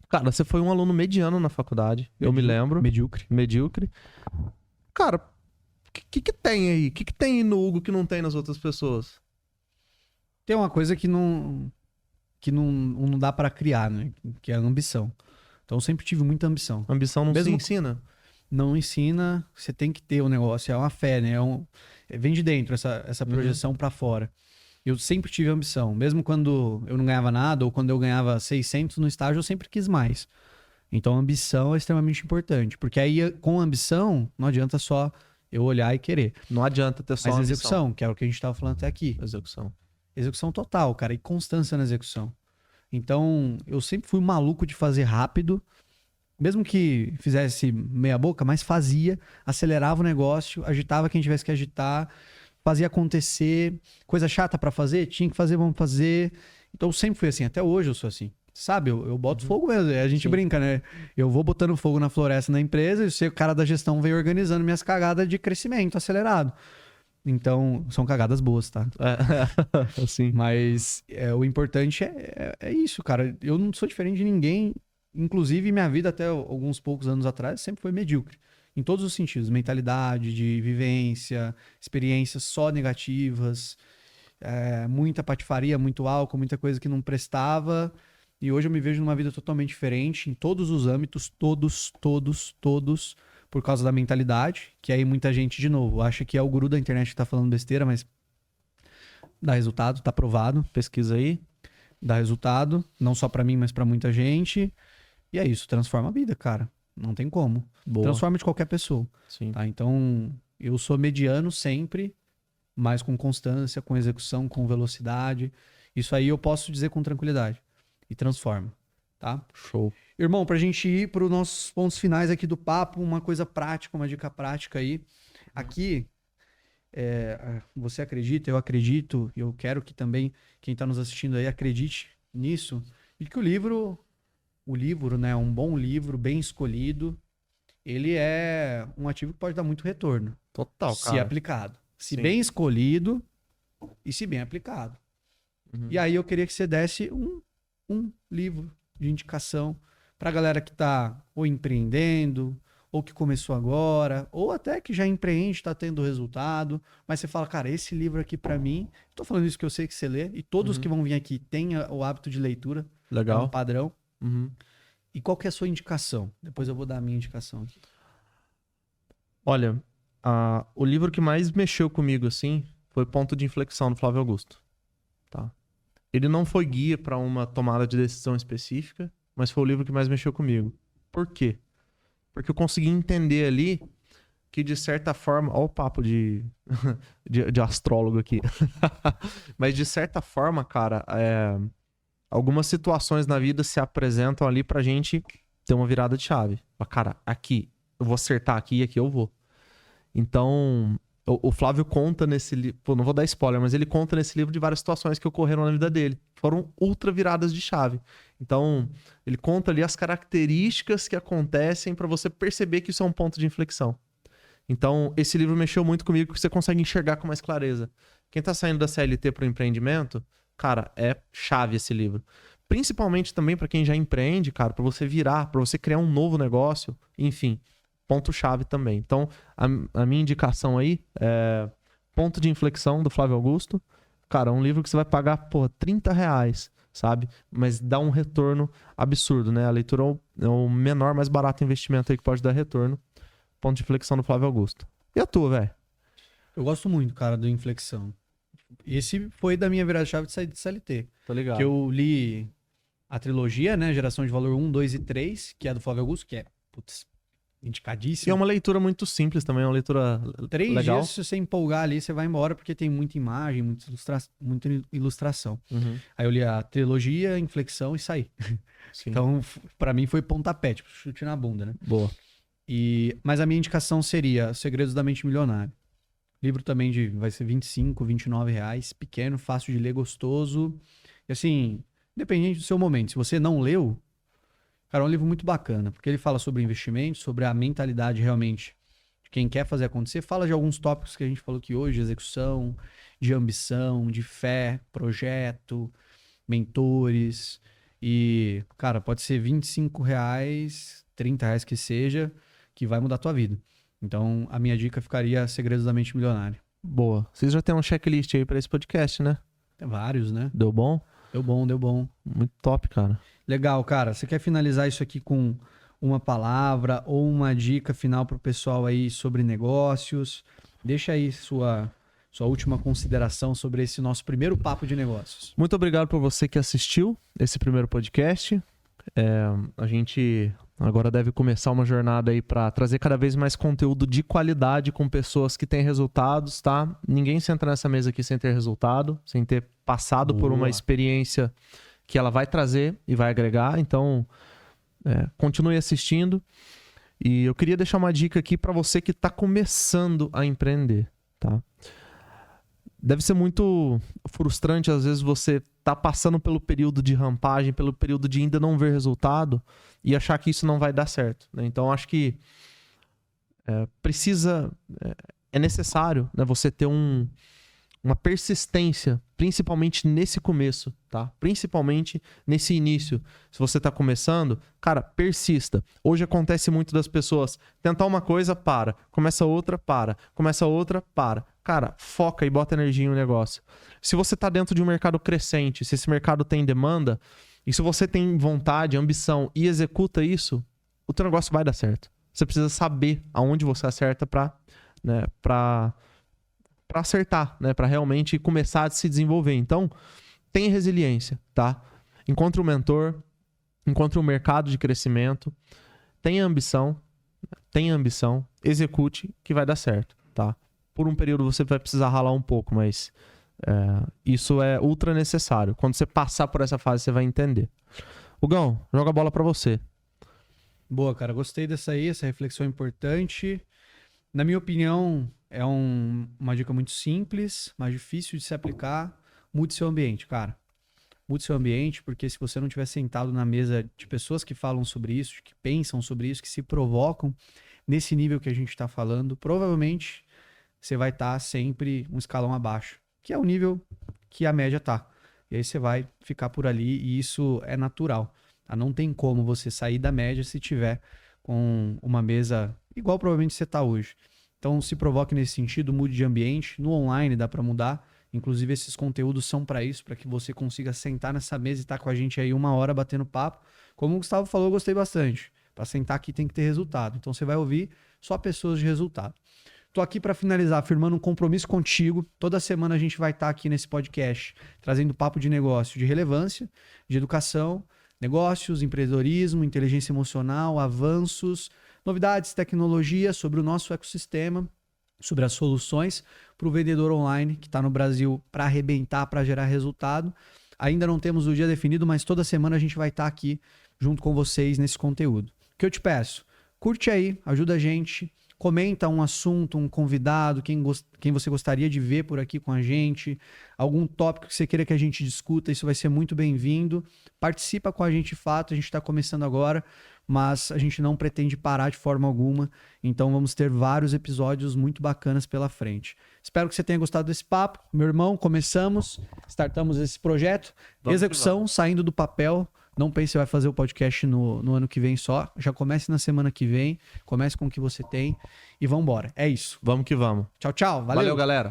Cara, você foi um aluno mediano na faculdade, eu me lembro. Medíocre. Cara, o que tem aí? O que tem no Hugo que não tem nas outras pessoas? Tem uma coisa que não dá pra criar, né? Que é a ambição. Então eu sempre tive muita ambição. Ambição não Mesmo se ensina? Não ensina, você tem que ter o negócio, é uma fé, né? Vem de dentro essa projeção pra fora. Eu sempre tive ambição, mesmo quando eu não ganhava nada ou quando eu ganhava 600 no estágio, eu sempre quis mais. Então a ambição é extremamente importante, porque aí com ambição não adianta só eu olhar e querer. Não adianta ter só Mas ambição. execução, que é o que a gente tava falando até aqui. Execução total, cara, e constância na execução. Então, eu sempre fui maluco de fazer rápido, mesmo que fizesse meia boca, mas fazia, acelerava o negócio, agitava quem tivesse que agitar, fazia acontecer, coisa chata pra fazer, tinha que fazer, vamos fazer. Então, eu sempre fui assim, até hoje eu sou assim. Sabe, eu boto fogo mesmo, a gente brinca, né? Eu vou botando fogo na floresta na empresa e o cara da gestão vem organizando minhas cagadas de crescimento acelerado. Então, são cagadas boas, tá? Assim. Mas o importante é isso, cara. Eu não sou diferente de ninguém. Inclusive, minha vida até alguns poucos anos atrás sempre foi medíocre. Em todos os sentidos. Mentalidade, de vivência, experiências só negativas, muita patifaria, muito álcool, muita coisa que não prestava. E hoje eu me vejo numa vida totalmente diferente, em todos os âmbitos, todos, por causa da mentalidade, que aí muita gente, de novo, acha que é o guru da internet que tá falando besteira, mas dá resultado, tá provado. Pesquisa aí. Dá resultado, não só pra mim, mas pra muita gente. E é isso, transforma a vida, cara. Não tem como. Boa. Transforma de qualquer pessoa. Sim. Tá? Então, eu sou mediano sempre, mas com constância, com execução, com velocidade. Isso aí eu posso dizer com tranquilidade. E transforma, tá? Show. Irmão, pra gente ir pros nossos pontos finais aqui do papo, uma coisa prática, uma dica prática aí. Aqui, você acredita, eu acredito, e eu quero que também quem tá nos assistindo aí acredite nisso, e que o livro, né, um bom livro, bem escolhido, ele é um ativo que pode dar muito retorno. Total, cara. Se aplicado. Se Sim. bem escolhido e se bem aplicado. E aí eu queria que você desse um livro de indicação pra galera que tá ou empreendendo, ou que começou agora, ou até que já empreende, tá tendo resultado, mas você fala, cara, esse livro aqui pra mim, tô falando isso que eu sei que você lê, e todos que vão vir aqui têm o hábito de leitura. Legal. É um padrão. E qual que é a sua indicação? Depois eu vou dar a minha indicação aqui. Olha, o livro que mais mexeu comigo, assim, foi Ponto de Inflexão, do Flávio Augusto. Tá? Ele não foi guia para uma tomada de decisão específica, mas foi o livro que mais mexeu comigo. Por quê? Porque eu consegui entender ali que, de certa forma... Olha o papo de astrólogo aqui. Mas, de certa forma, cara, algumas situações na vida se apresentam ali pra gente ter uma virada de chave. Cara, aqui, eu vou acertar aqui e aqui eu vou. Então... O Flávio conta nesse livro... Pô, não vou dar spoiler, mas ele conta nesse livro de várias situações que ocorreram na vida dele. Foram ultra viradas de chave. Então, ele conta ali as características que acontecem para você perceber que isso é um ponto de inflexão. Então, esse livro mexeu muito comigo, porque você consegue enxergar com mais clareza. Quem tá saindo da CLT pro empreendimento, cara, é chave esse livro. Principalmente também para quem já empreende, cara, para você virar, para você criar um novo negócio, enfim... Ponto-chave também. Então, a minha indicação aí é Ponto de Inflexão, do Flávio Augusto. Cara, é um livro que você vai pagar, pô, R$30, sabe? Mas dá um retorno absurdo, né? A leitura é o menor, mais barato investimento aí que pode dar retorno. Ponto de Inflexão, do Flávio Augusto. E a tua, velho? Eu gosto muito, cara, do Inflexão. Esse foi da minha virada-chave de sair de CLT. Tô ligado. Que eu li a trilogia, né? Geração de Valor 1, 2 e 3, que é do Flávio Augusto, que é, putz, indicadíssimo. E é uma leitura muito simples também, é uma leitura 3 legal. dias, se você empolgar ali, você vai embora, porque tem muita imagem, muita ilustração. Aí eu li a trilogia, Inflexão e saí. Sim. Então, pra mim foi pontapé, tipo, chute na bunda, né? Boa. Mas a minha indicação seria Segredos da Mente Milionária. Livro também vai ser R$25, R$29, pequeno, fácil de ler, gostoso. E assim, independente do seu momento, se você não leu, cara, é um livro muito bacana, porque ele fala sobre investimento, sobre a mentalidade realmente quem quer fazer acontecer, fala de alguns tópicos que a gente falou aqui hoje, de execução, de ambição, de fé, projeto, mentores. E, cara, pode ser R$25, R$30 que seja, que vai mudar a tua vida. Então, a minha dica ficaria Segredos da Mente Milionária. Boa. Vocês já têm um checklist aí pra esse podcast, né? Tem vários, né? Deu bom? Deu bom. Muito top, cara. Legal, cara. Você quer finalizar isso aqui com uma palavra ou uma dica final pro pessoal aí sobre negócios? Deixa aí sua última consideração sobre esse nosso primeiro papo de negócios. Muito obrigado por você que assistiu esse primeiro podcast. A gente agora deve começar uma jornada aí para trazer cada vez mais conteúdo de qualidade com pessoas que têm resultados, tá? Ninguém senta nessa mesa aqui sem ter resultado, sem ter passado por uma experiência que ela vai trazer e vai agregar. Então, continue assistindo. E eu queria deixar uma dica aqui para você que está começando a empreender, tá? Deve ser muito frustrante, às vezes, você tá passando pelo período de rampagem, pelo período de ainda não ver resultado e achar que isso não vai dar certo, né? Então, acho que é necessário, né, você ter uma persistência, principalmente nesse começo, tá? Principalmente nesse início. Se você tá começando, cara, persista. Hoje acontece muito das pessoas tentar uma coisa, para. Começa outra, para. Começa outra, para. Cara, foca e bota energia no negócio. Se você tá dentro de um mercado crescente, se esse mercado tem demanda, e se você tem vontade, ambição e executa isso, o teu negócio vai dar certo. Você precisa saber aonde você acerta pra acertar, né? Para realmente começar a se desenvolver. Então, tenha resiliência, tá? Encontre um mentor, encontre um mercado de crescimento, tenha ambição, execute que vai dar certo, tá? Por um período você vai precisar ralar um pouco, mas isso é ultra necessário. Quando você passar por essa fase, você vai entender. Hugão, joga a bola para você. Boa, cara. Gostei essa reflexão importante. Na minha opinião, é uma dica muito simples, mas difícil de se aplicar. Mude seu ambiente, cara. Mude seu ambiente, porque se você não estiver sentado na mesa de pessoas que falam sobre isso, que pensam sobre isso, que se provocam nesse nível que a gente está falando, provavelmente você vai estar sempre um escalão abaixo, que é o nível que a média tá. E aí você vai ficar por ali e isso é natural. Tá? Não tem como você sair da média se tiver com uma mesa igual provavelmente você está hoje. Então se provoque nesse sentido, mude de ambiente. No online dá para mudar. Inclusive esses conteúdos são para isso, para que você consiga sentar nessa mesa e estar com a gente aí 1 hora batendo papo. Como o Gustavo falou, eu gostei bastante. Para sentar aqui tem que ter resultado. Então você vai ouvir só pessoas de resultado. Tô aqui para finalizar, afirmando um compromisso contigo. Toda semana a gente vai estar aqui nesse podcast trazendo papo de negócio de relevância, de educação, negócios, empreendedorismo, inteligência emocional, avanços, novidades, tecnologia sobre o nosso ecossistema, sobre as soluções para o vendedor online que está no Brasil para arrebentar, para gerar resultado. Ainda não temos o dia definido, mas toda semana a gente vai estar aqui junto com vocês nesse conteúdo. O que eu te peço? Curte aí, ajuda a gente. Comenta um assunto, um convidado, quem você gostaria de ver por aqui com a gente, algum tópico que você queira que a gente discuta, isso vai ser muito bem-vindo. Participa com a gente de fato, a gente está começando agora, mas a gente não pretende parar de forma alguma, então vamos ter vários episódios muito bacanas pela frente. Espero que você tenha gostado desse papo. Meu irmão, startamos esse projeto, execução, saindo do papel. Não pense que você vai fazer o podcast no ano que vem só. Já comece na semana que vem. Comece com o que você tem. E vamos embora. É isso. Vamos que vamos. Tchau, tchau. Valeu, galera.